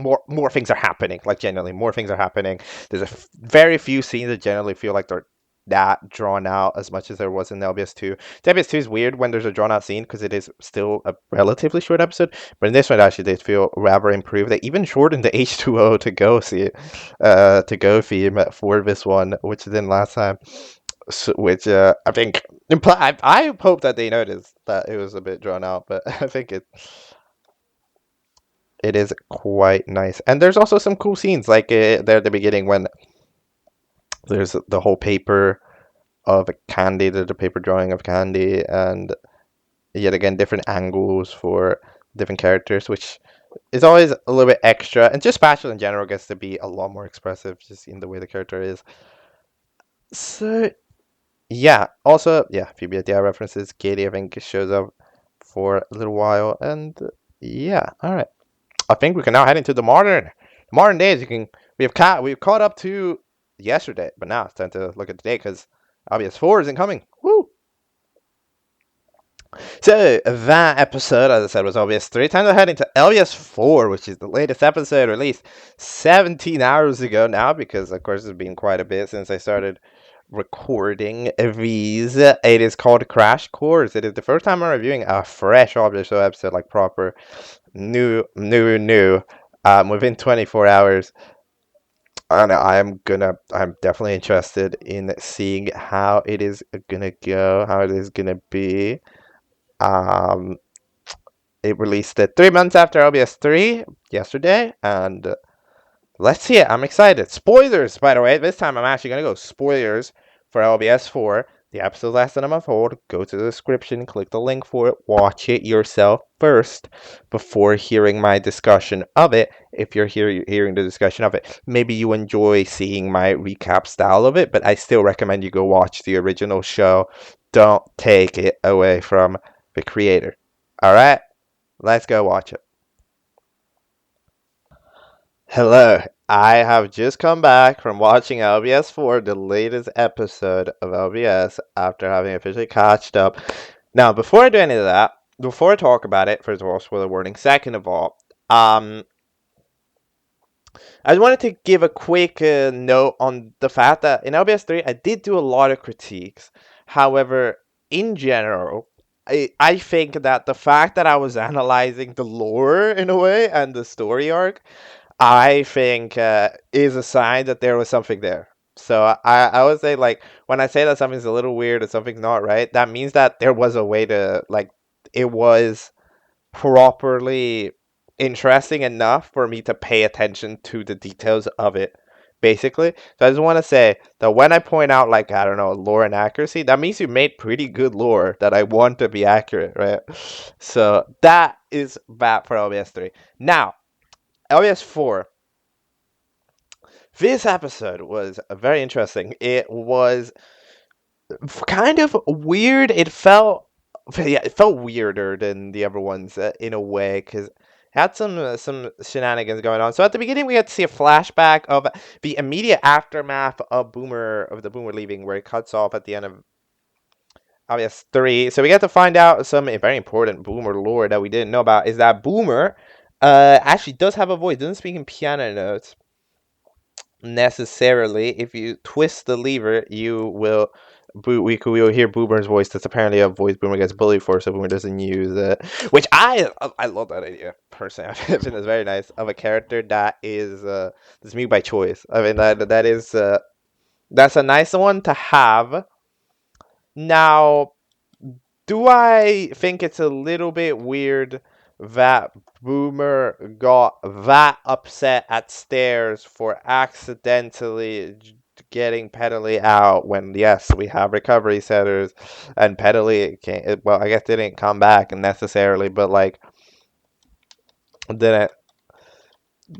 things are happening. Like generally, more things are happening. There's very few scenes that generally feel like they're that drawn out as much as there was in LBS 2. The LBS 2 is weird when there's a drawn out scene because it is still a relatively short episode, but in this one actually they feel rather improved. They even shortened the H2O to go to go theme for this one, which didn't last time. So, which I think I hope that they noticed that it was a bit drawn out, but I think it is quite nice. And there's also some cool scenes, like there at the beginning when there's the whole paper of Candy, there's a paper drawing of Candy, and yet again different angles for different characters, which is always a little bit extra. And just Spatula in general gets to be a lot more expressive, just in the way the character is. So yeah, also, yeah, Phoebe at the references. Katie, I think, shows up for a little while. And yeah, all right. I think we can now head into the modern days. We've caught up to yesterday, but now it's time to look at today because LBS 4 isn't coming. Woo! So that episode, as I said, was LBS 3. Time to head into LBS 4, which is the latest episode released 17 hours ago now, because of course it's been quite a bit since I started recording these. It is called Crash Course. It is the first time I'm reviewing a fresh Object Show episode, like proper new, within 24 hours. And I'm definitely interested in seeing how it is gonna go, how it is gonna be. It released 3 months after LBS 3 yesterday, and let's see it. I'm excited. Spoilers, by the way. This time I'm actually going to go spoilers for LBS 4. The episode lasted a month old. Go to the description, click the link for it, watch it yourself first before hearing my discussion of it. If you're hearing the discussion of it, maybe you enjoy seeing my recap style of it, but I still recommend you go watch the original show. Don't take it away from the creator. All right, let's go watch it. Hello, I have just come back from watching LBS 4, the latest episode of LBS, after having officially catched up. Now, before I do any of that, before I talk about it, first of all, spoiler warning. Second of all, I just wanted to give a quick note on the fact that in LBS 3, I did do a lot of critiques. However, in general, I think that the fact that I was analyzing the lore in a way and the story arc, I think is a sign that there was something there. So I would say, like, when I say that something's a little weird or something's not right, that means that there was a way to, like, it was properly interesting enough for me to pay attention to the details of it, basically. So I just want to say that when I point out, like, I don't know, lore and accuracy, that means you made pretty good lore that I want to be accurate, right? So that is that for LBS 3. Now, LBS 4. This episode was very interesting. It was kind of weird. It felt, yeah, it felt weirder than the other ones in a way, because had some shenanigans going on. So at the beginning, we had to see a flashback of the immediate aftermath of the Boomer leaving, where it cuts off at the end of obvious 3. So we get to find out some very important Boomer lore that we didn't know about. Is that Boomer actually does have a voice, doesn't speak in piano notes necessarily. If you twist the lever, you will we will hear Boomer's voice. That's apparently a voice Boomer gets bullied for, so Boomer doesn't use it. Which I love that idea personally. I think it's very nice of a character that is that's mute by choice. I mean that is that's a nice one to have. Now, do I think it's a little bit weird that Boomer got that upset at Stairs for accidentally getting Pedally out when, yes, we have recovery setters and Pedally can't, well, I guess didn't come back necessarily, but like, didn't,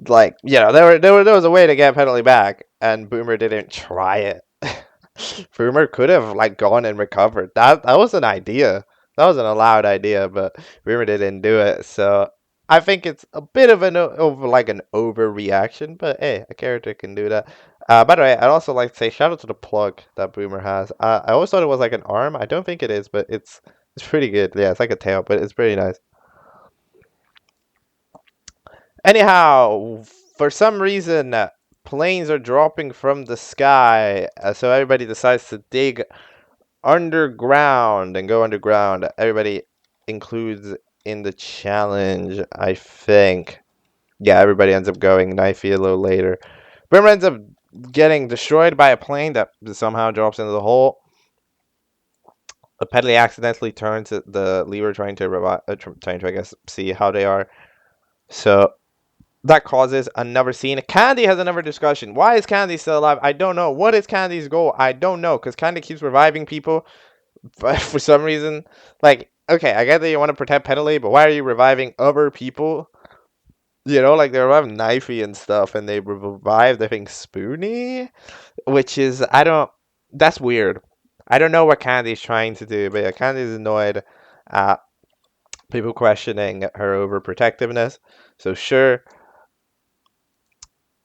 like, you know, there was a way to get Pedally back and Boomer didn't try it. Boomer could have, like, gone and recovered. That was an idea. That was an allowed idea, but Boomer didn't do it. So I think it's a bit of an like an overreaction. But hey, a character can do that. By the way, I'd also like to say shout out to the plug that Boomer has. I always thought it was like an arm. I don't think it is, but it's pretty good. Yeah, it's like a tail, but it's pretty nice. Anyhow, for some reason, planes are dropping from the sky, so everybody decides to dig underground and go underground. Everybody includes in the challenge, I think. Yeah, everybody ends up going. Knifey a little later. Boomer ends up getting destroyed by a plane that somehow drops into the hole. Pedley accidentally turns the lever, trying to revive, trying to, I guess, see how they are. So that causes another scene. Candy has another discussion. Why is Candy still alive? I don't know. What is Candy's goal? I don't know, because Candy keeps reviving people, but for some reason, like, okay, I get that you want to protect Pedally, but why are you reviving other people? You know, like, they revived Knifey and stuff, and they revived, I think, Spoony, which is, that's weird. I don't know what Candy's trying to do, but yeah, Candy's annoyed at people questioning her overprotectiveness, so sure.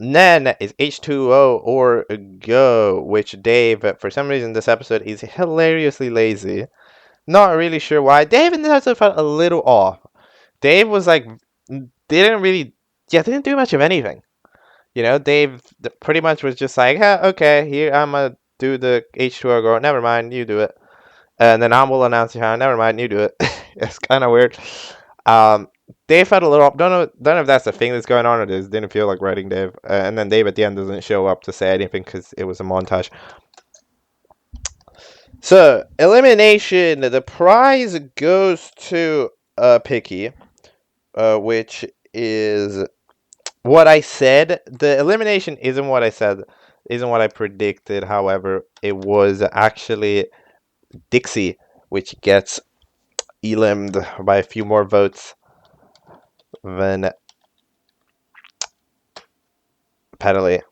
Then is H2O or Go, which Dave, for some reason, this episode is hilariously lazy. Not really sure why. Dave in this episode felt a little off. Dave was like, didn't really, yeah, didn't do much of anything. You know, Dave pretty much was just like, okay, here, I'm gonna do the H2O Go. Never mind, you do it. And then I will announce you how. Never mind, you do it. It's kind of weird. Dave felt a little. Don't know if that's the thing that's going on or just didn't feel like writing Dave. And then Dave at the end doesn't show up to say anything because it was a montage. So elimination. The prize goes to Picky, which is what I said. The elimination isn't what I said. Isn't what I predicted. However, it was actually Dixie, which gets elimed by a few more votes than Pedally.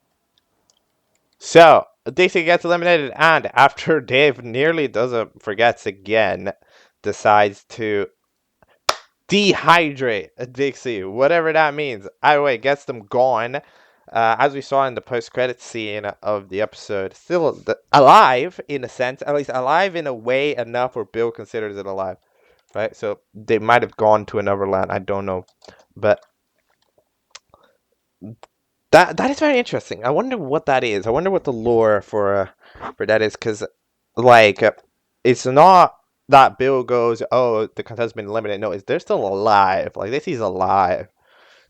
So, Dixie gets eliminated, and after Dave nearly forgets again, decides to dehydrate Dixie, whatever that means. Either way, gets them gone. As we saw in the post-credit scene of the episode, still alive in a sense, at least alive in a way enough where Bill considers it alive, right? So they might have gone to another land, I don't know, but That is very interesting. I wonder what that is. I wonder what the lore for that is, because like it's not that Bill goes, oh, the contestant's been eliminated. No, it's they're still alive. Like this, he's alive.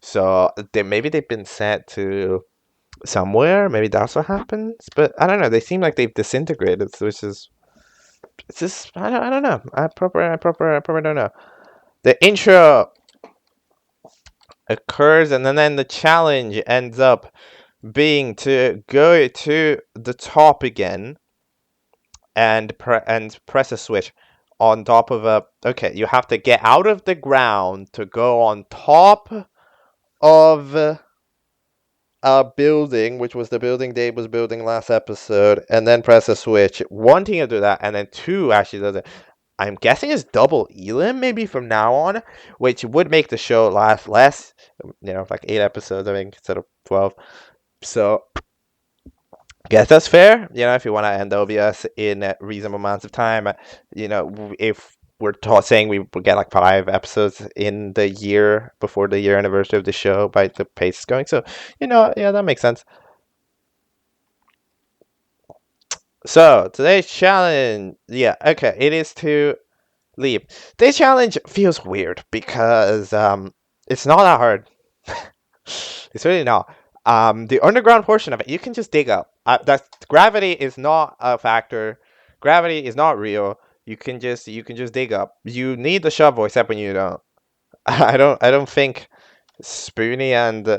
So maybe they've been sent to somewhere. Maybe that's what happens. But I don't know. They seem like they've disintegrated, so it's just I don't know. I proper don't know. The intro occurs, and then the challenge ends up being to go to the top again and press a switch on top of a. Okay, you have to get out of the ground to go on top of a building, which was the building Dave was building last episode, and then press a switch. One team to do that, and then two actually does it. I'm guessing it's double elim maybe from now on, which would make the show last less, like 8 episodes, I think, instead of 12. So, guess that's fair. If you want to end LBS in reasonable amounts of time, if we're saying we will get like 5 episodes in the year before the year anniversary of the show by the pace it's going. So, yeah, that makes sense. So, today's challenge, yeah, okay, it is to leave. Today's challenge feels weird because it's not that hard. It's really not. The underground portion of it, you can just dig up. That gravity is not a factor. Gravity is not real. You can just dig up. You need the shovel, except when you don't. I don't think Spoony and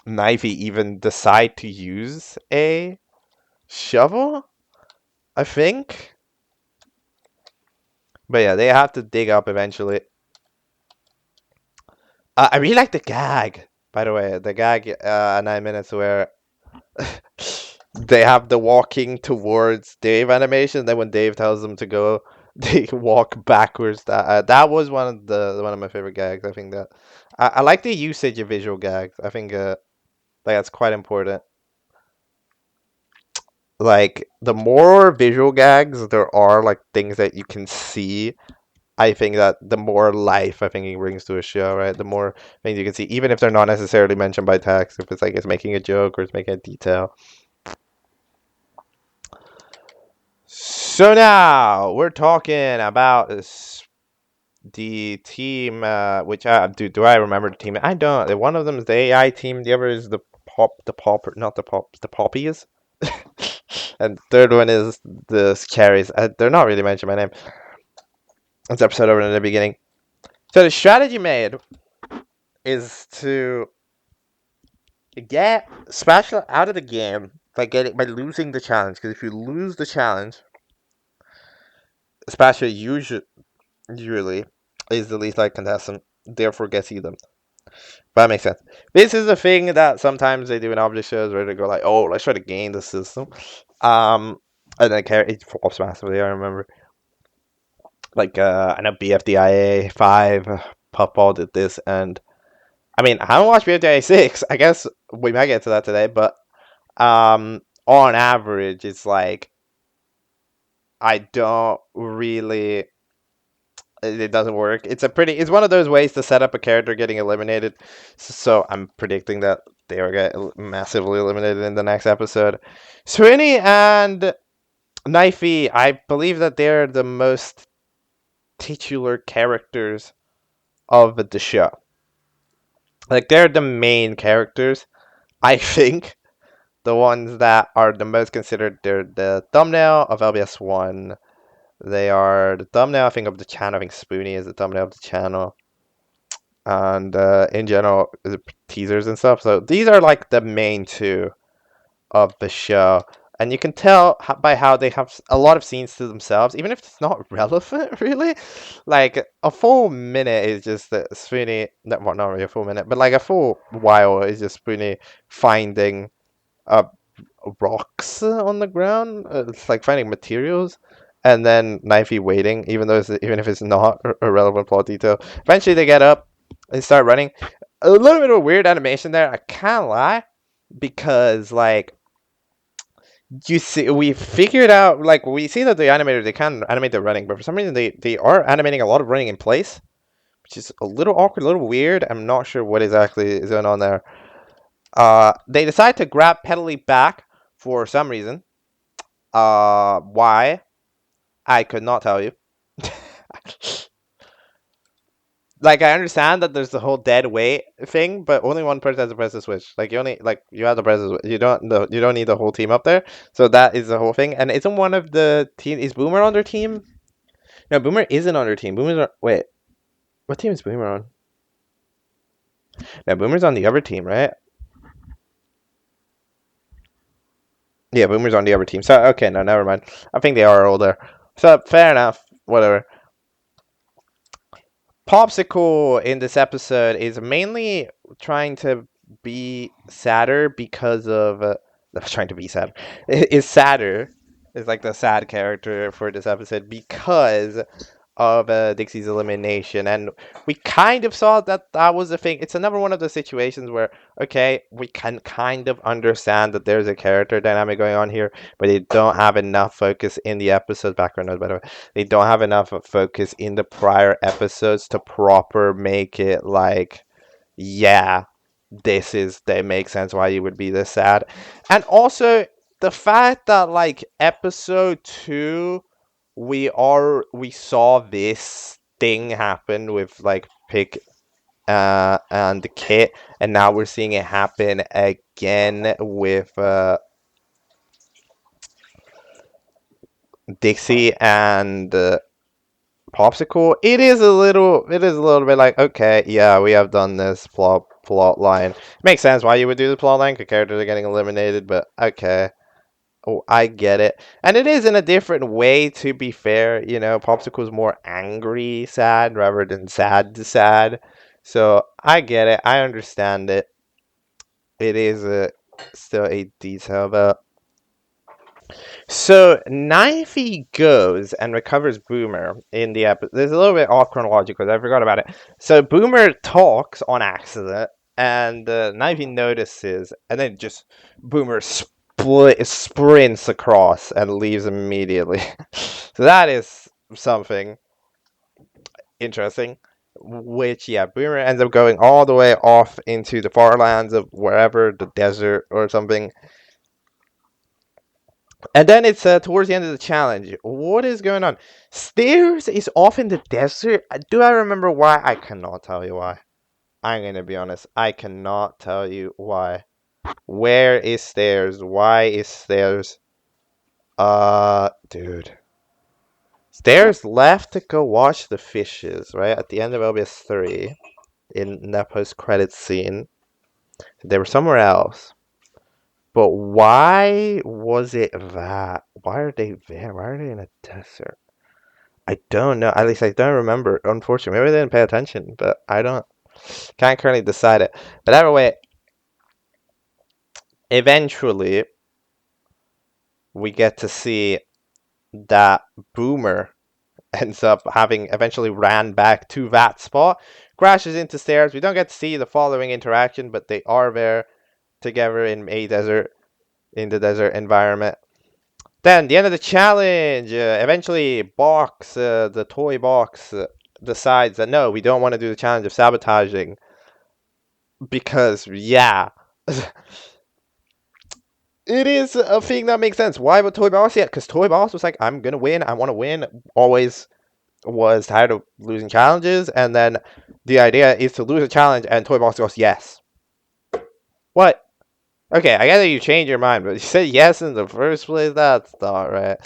Knifey even decide to use a shovel. I think, but yeah, they have to dig up eventually. I really like the gag. By the way, the gag 9 minutes where they have the walking towards Dave animation. Then when Dave tells them to go, they walk backwards. That was one of my favorite gags. I think that I like the usage of visual gags. I think that's quite important. Like the more visual gags there are, like things that you can see, I think that the more life I think it brings to a show, right? The more things you can see, even if they're not necessarily mentioned by text, if it's like it's making a joke or it's making a detail. So now we're talking about the team, which do I remember the team? I don't. One of them is the AI team. The other is the not the pop, the poppies, and third one is the carries. They're not really mentioned by name. It's episode over in the beginning. So the strategy made is to get Spatula out of the game by losing the challenge. Because if you lose the challenge, Spatula usually is the least liked contestant, therefore gets Edom. That makes sense. This is a thing that sometimes they do in object shows where they go like, oh, let's try to game the system. And then it flops massively, I remember. Like, I know BFDIA 5, Puffball did this, and I mean, I haven't watched BFDIA 6. I guess we might get to that today, but on average, it's like, I don't really. It doesn't work. It's one of those ways to set up a character getting eliminated. So I'm predicting that they will get massively eliminated in the next episode. Sweeney and Knifey, I believe that they're the most titular characters of the show. Like, they're the main characters. I think the ones that are the most considered, they're the thumbnail of LBS 1. They are the thumbnail, I think, of the channel. I think Spoony is the thumbnail of the channel. And in general, teasers and stuff. So these are like the main two of the show. And you can tell by how they have a lot of scenes to themselves, even if it's not relevant, really. Like, a full minute is just Spoony, not really a full minute, but like a full while is just Spoony finding rocks on the ground. It's like finding materials. And then Knifey waiting, even if it's not a relevant plot detail. Eventually they get up and start running. A little bit of a weird animation there, I can't lie, because like you see, we figured out, like, we see that the animators, they can animate the running, but for some reason they are animating a lot of running in place, which is a little awkward, a little weird. I'm not sure what exactly is going on there. They decide to grab Petaley back for some reason. Why? I could not tell you. Like, I understand that there's the whole dead weight thing, but only one person has to press the switch. Like, you have to press the switch. You don't need the whole team up there. So that is the whole thing. And isn't one of the team, is Boomer on their team? No, Boomer isn't on their team. Wait, what team is Boomer on? No, Boomer's on the other team, right? Yeah, Boomer's on the other team. So, okay, no, never mind. I think they are older. So, fair enough. Whatever. Popsicle in this episode is mainly trying to be sadder because of trying to be sad is sadder is like the sad character for this episode because of Dixie's elimination, and we kind of saw that was the thing. It's another one of the situations where, okay, we can kind of understand that there's a character dynamic going on here, but they don't have enough focus in the episode background note, by the way. They don't have enough focus in the prior episodes to proper make it like, yeah, they make sense why you would be this sad. And also the fact that like episode 2 we saw this thing happen with like Pig and the Kit, and now we're seeing it happen again with Dixie and Popsicle. It is a little bit like, okay, yeah, we have done this plot line. Makes sense why you would do the plot line because characters are getting eliminated, but okay. Oh, I get it. And it is in a different way, to be fair. Popsicle's more angry sad rather than sad to sad. So I get it. I understand it. It is still a detail, but so Knifey goes and recovers Boomer in the episode. There's a little bit off chronological. I forgot about it. So Boomer talks on accident, and Knifey notices, and then just Boomer sprints across and leaves immediately. So that is something interesting. Which, yeah, Boomer ends up going all the way off into the far lands of wherever, the desert or something. And then it's towards the end of the challenge. What is going on? Stairs is off in the desert. Do I remember why? I cannot tell you why. I'm going to be honest. I cannot tell you why. Where is Stairs? Why is Stairs? Dude. Stairs left to go watch the fishes, right? At the end of LBS 3. In that post-credits scene. They were somewhere else. But why was it that? Why are they there? Why are they in a desert? I don't know. At least I don't remember. Unfortunately, maybe they didn't pay attention, but I can't currently decide it. But either way, eventually, we get to see that Boomer ends up having eventually ran back to that spot, crashes into Stairs. We don't get to see the following interaction, but they are there together in the desert environment. Then, the end of the challenge, eventually the toy box, decides that no, we don't want to do the challenge of sabotaging. Because, yeah. It is a thing that makes sense. Why would Toy Boss yet? Because Toy Boss was like, I'm going to win, I want to win. Always was tired of losing challenges, and then the idea is to lose a challenge, and Toy Boss goes, yes. What? Okay, I get that you changed your mind, but you said yes in the first place. That's not right.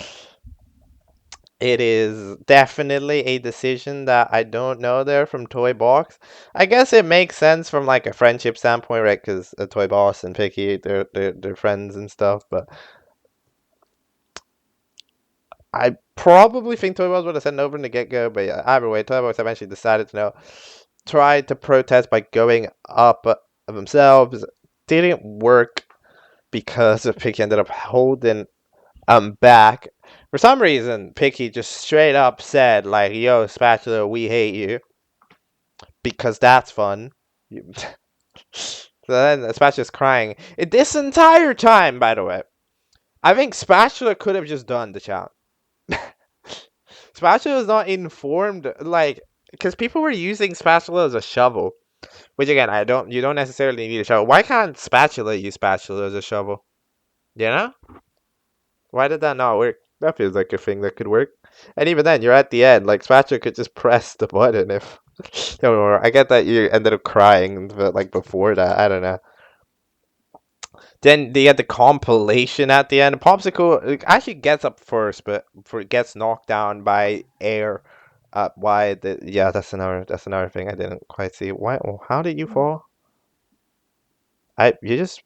It is definitely a decision that I don't know there from Toy Box. I guess it makes sense from like a friendship standpoint, right? Because Toy Boss and Picky, they're friends and stuff. But I probably think Toy Boss would have said no from the get go. But yeah, either way, Toy Box eventually decided to try to protest by going up themselves. Didn't work because Picky ended up holding back. For some reason, Picky just straight up said, like, yo, Spatula, we hate you. Because that's fun. So then Spatula's crying. This entire time, by the way, I think Spatula could have just done the challenge. Spatula was not informed, like, because people were using Spatula as a shovel. Which again, you don't necessarily need a shovel. Why can't spatula use spatula as a shovel? You know? Why did that not work? That feels like a thing that could work. And even then, you're at the end. Like spatula could just press the button if. I get that you ended up crying, but like before that, I don't know. Then they get the compilation at the end. Popsicle actually gets up first, but gets knocked down by air. Why? Yeah, that's another thing I didn't quite see. Why? How did you fall? You just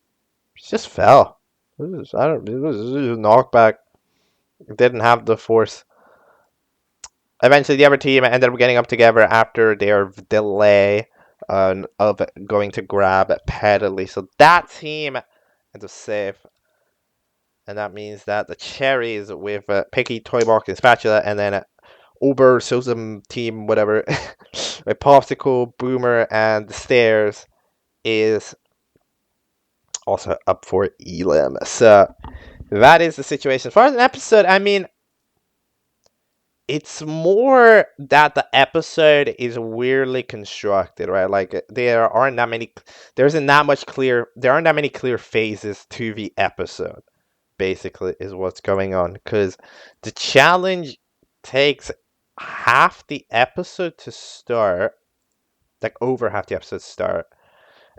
fell. It was just a knockback. It didn't have the force. Eventually, the other team ended up getting up together after their delay of going to grab Pedally. So that team ends up safe. And that means that the cherries with Picky, Toybox, and Spatula, and then Uber, Sosum team, whatever, with Popsicle, Boomer, and the Stairs is also up for Elim. So that is the situation. As far as an episode, I mean, it's more that the episode is weirdly constructed, right? Like there aren't that many clear phases to the episode, basically, is what's going on. Because the challenge takes half the episode to start, like over half the episode to start.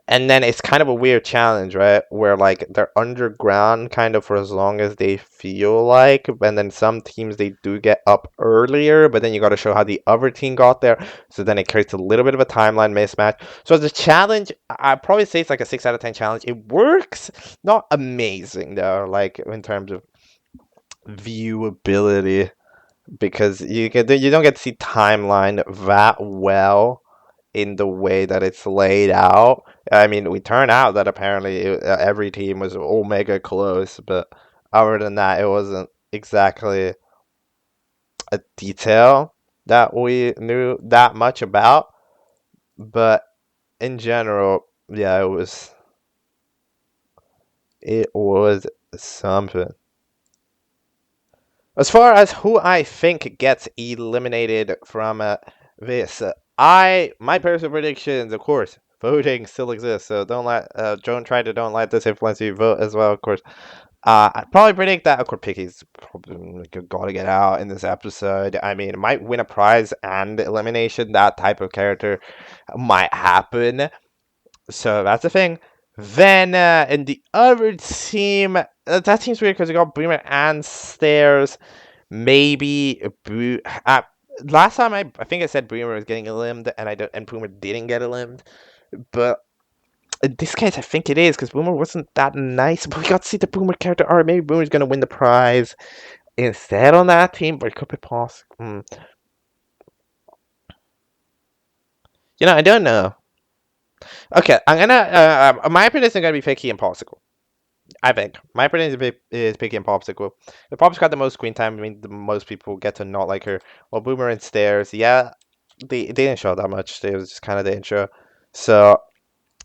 And then it's kind of a weird challenge, right? Where like they're underground kind of for as long as they feel like, and then some teams they do get up earlier, but then you got to show how the other team got there. So then it creates a little bit of a timeline mismatch. So the challenge, I'd probably say it's like a 6 out of 10 challenge. It works, not amazing though, like in terms of viewability, because you don't get to see timeline that well in the way that it's laid out. I mean, we turned out that apparently every team was omega close, but other than that, it wasn't exactly a detail that we knew that much about. But in general, yeah, it was something. As far as who I think gets eliminated from this, my personal predictions, of course, voting still exists, so don't let this influence you. Vote as well, of course. I'd probably predict that, of course, Picky's probably gotta get out in this episode. I mean, it might win a prize and elimination. That type of character might happen. So that's the thing. Then in the other team, that team's weird because you got Boomer and Stairs. Maybe last time I think I said Boomer was getting eliminated, and Boomer didn't get eliminated. But in this case, I think it is because Boomer wasn't that nice. But we got to see the Boomer character. Or maybe Boomer's gonna win the prize instead on that team. But it could be possible. I don't know. Okay, I'm gonna. My opinion is gonna be Picky and Popsicle. I think my opinion is Picky and Popsicle. The Popsicle got the most screen time. I mean, the most people get to not like her. Well, Boomer and Stairs, yeah, they didn't show that much. It was just kind of the intro. So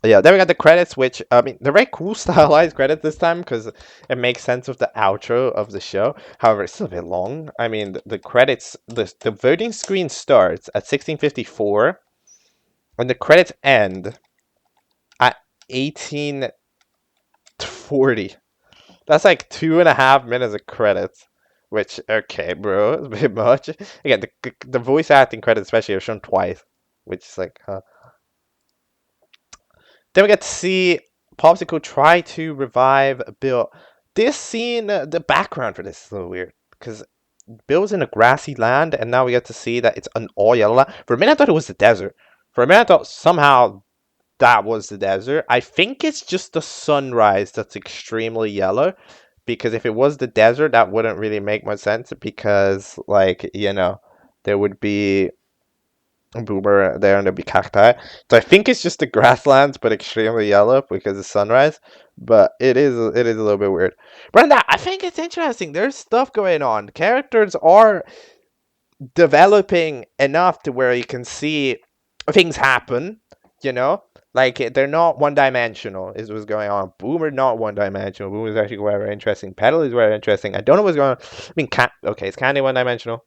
yeah, then we got the credits, which I mean, they're very cool stylized credits this time because it makes sense with the outro of the show. However, it's still a bit long. I mean, the credits, the voting screen starts at 16:54, and the credits end at 18:40. That's like 2.5 minutes of credits. Which, okay, bro, it's a bit much. Again, the voice acting credits especially are shown twice, which is like, huh. Then we get to see Popsicle try to revive Bill. This scene, the background for this is a little weird because Bill's in a grassy land, and now we get to see that it's an oil land. For a minute, I thought it was the desert. For a minute, I thought somehow that was the desert. I think it's just the sunrise that's extremely yellow. Because if it was the desert, that wouldn't really make much sense. Because, like, there would be Boomer there and there'd be cacti. So I think it's just the grasslands, but extremely yellow because of sunrise. But it is a little bit weird. Brenda, I think it's interesting. There's stuff going on. Characters are developing enough to where you can see things happen. Like they're not one-dimensional. Is what's going on. Boomer not one-dimensional. Boomer's actually very interesting. Pedal is very interesting. I don't know what's going on. I mean, okay, it's kind of one-dimensional.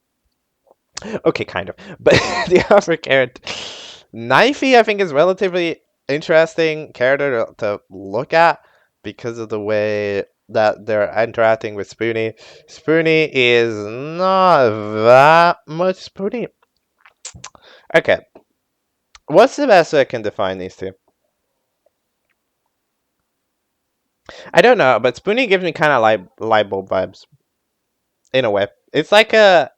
Okay, kind of. But the other character, Knifey, I think is relatively interesting character to look at because of the way that they're interacting with Spoonie. Spoonie is not that much Spoonie. Okay, what's the best way I can define these two? I don't know, but Spoonie gives me kind of like light bulb vibes in a way. It's like a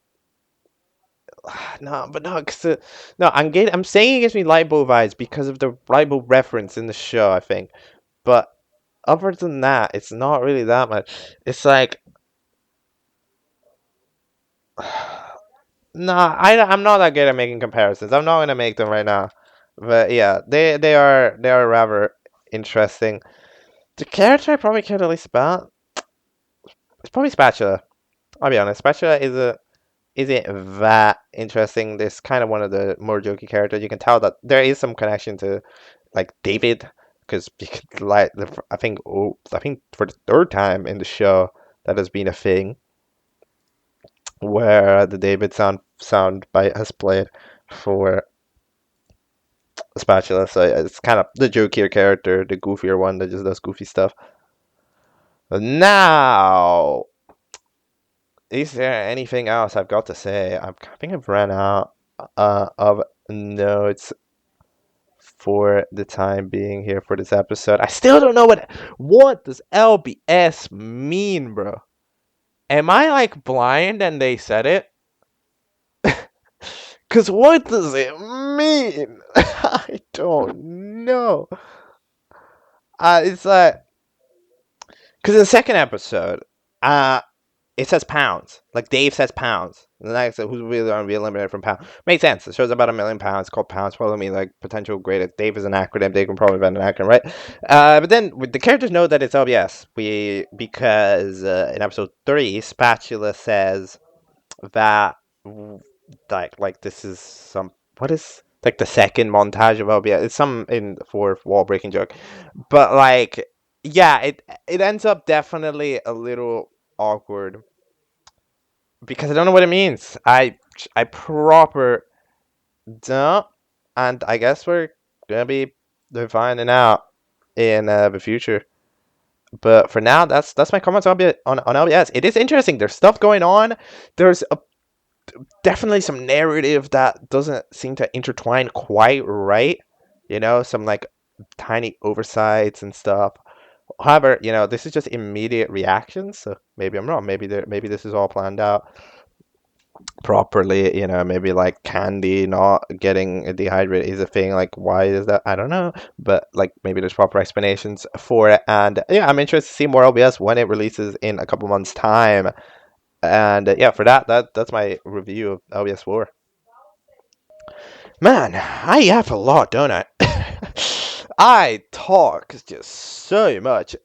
no, but no, cause no, I'm saying it gives me light bulb vibes because of the light bulb reference in the show. I think, but other than that, it's not really that much. It's like nah, I'm not that good at making comparisons. I'm not gonna make them right now, but yeah, they are rather interesting. The character I probably care the least about is probably Spatula. I'll be honest, Spatula isn't that interesting. This kind of one of the more jokey characters. You can tell that there is some connection to like David, because like I think for the third time in the show that has been a thing where the David sound bite has played for Spatula. So yeah, it's kind of the jokier character, the goofier one that just does goofy stuff. Now, is there anything else I've got to say? I think I've ran out of notes for the time being here for this episode. I still don't know what does LBS mean, bro. Am I like blind and they said it? Cause what does it mean? I don't know. It's like, cause in the second episode, it says pounds. Like Dave says pounds. And the next, who's really going to be eliminated from pounds? Makes sense. It shows about 1,000,000 pounds. Called pounds. Probably mean like potential greatest. Dave is an acronym. Dave can probably invent an acronym, right? But then the characters know that it's LBS. Because in episode 3, Spatula says that like this is some what is like the second montage of LBS. It's some in fourth wall breaking joke, but like yeah, it ends up definitely a little awkward because I don't know what it means. I proper don't, and I guess we're gonna be finding out in the future. But for now, that's my comments on LBS. It is interesting. There's stuff going on. There's definitely some narrative that doesn't seem to intertwine quite right. Some like tiny oversights and stuff. However, this is just immediate reactions. So maybe I'm wrong. Maybe this is all planned out properly. Maybe like Candy not getting dehydrated is a thing. Like, why is that? I don't know. But like, maybe there's proper explanations for it. And yeah, I'm interested to see more LBS when it releases in a couple months' time. And yeah, for that's my review of LBS 4. Man, I have a lot, don't I? I talk just so much.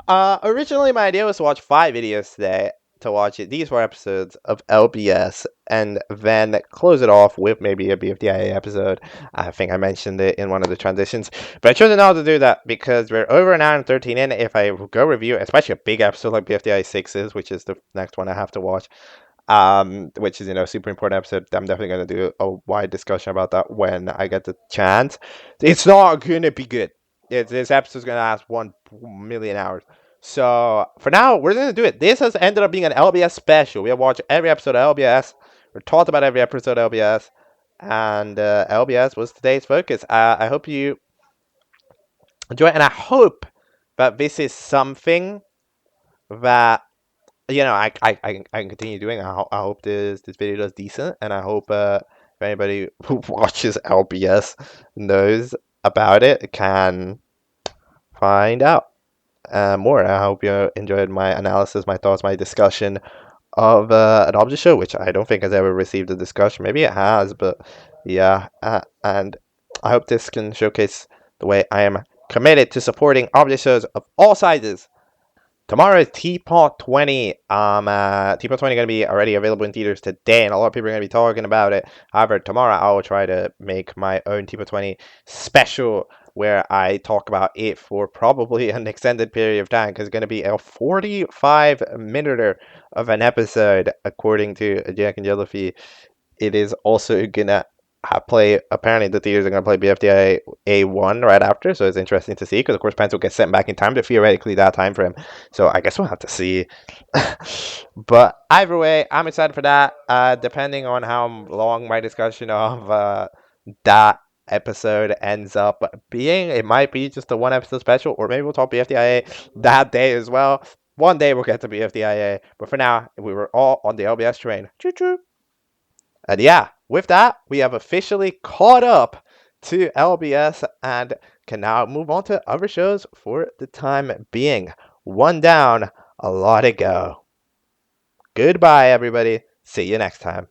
Originally, my idea was to watch 5 videos today to watch these 4 episodes of LBS and then close it off with maybe a BFDIA episode. I think I mentioned it in one of the transitions, but I chose not to do that because we're over an hour and 13 in. If I go review, especially a big episode like BFDIA 6 is, which is the next one I have to watch, which is super important episode. I'm definitely going to do a wide discussion about that when I get the chance. It's not going to be good. This episode's going to last 1,000,000 hours. So for now, we're going to do it. This has ended up being an LBS special. We have watched every episode of LBS. We're talked about every episode of LBS, and LBS was today's focus. I hope you enjoy it, and I hope that this is something that I can continue doing. I hope this video does decent, and I hope if anybody who watches LBS knows about it can find out more. I hope you enjoyed my analysis, my thoughts, my discussion of an object show, which I don't think has ever received a discussion. Maybe it has, but yeah. And I hope this can showcase the way I am committed to supporting object shows of all sizes. Tomorrow is Teapot 20. Teapot 20 going to be already available in theaters today, and a lot of people are going to be talking about it. However, tomorrow I will try to make my own Teapot 20 special where I talk about it for probably an extended period of time, because it's going to be a 45-minute of an episode, according to Jack and Jellyfy. It is also gonna apparently the theaters are going to play BFDI A1 right after, so it's interesting to see because of course Pence will get sent back in time to theoretically that time frame. So I guess we'll have to see. But either way, I'm excited for that. Depending on how long my discussion of that episode ends up being, it might be just a one episode special, or maybe we'll talk BFDIA that day as well. One day we'll get to BFDIA, but for now, we were all on the LBS train. Choo choo. And yeah, with that, we have officially caught up to LBS and can now move on to other shows for the time being. One down, a lot to go. Goodbye, everybody. See you next time.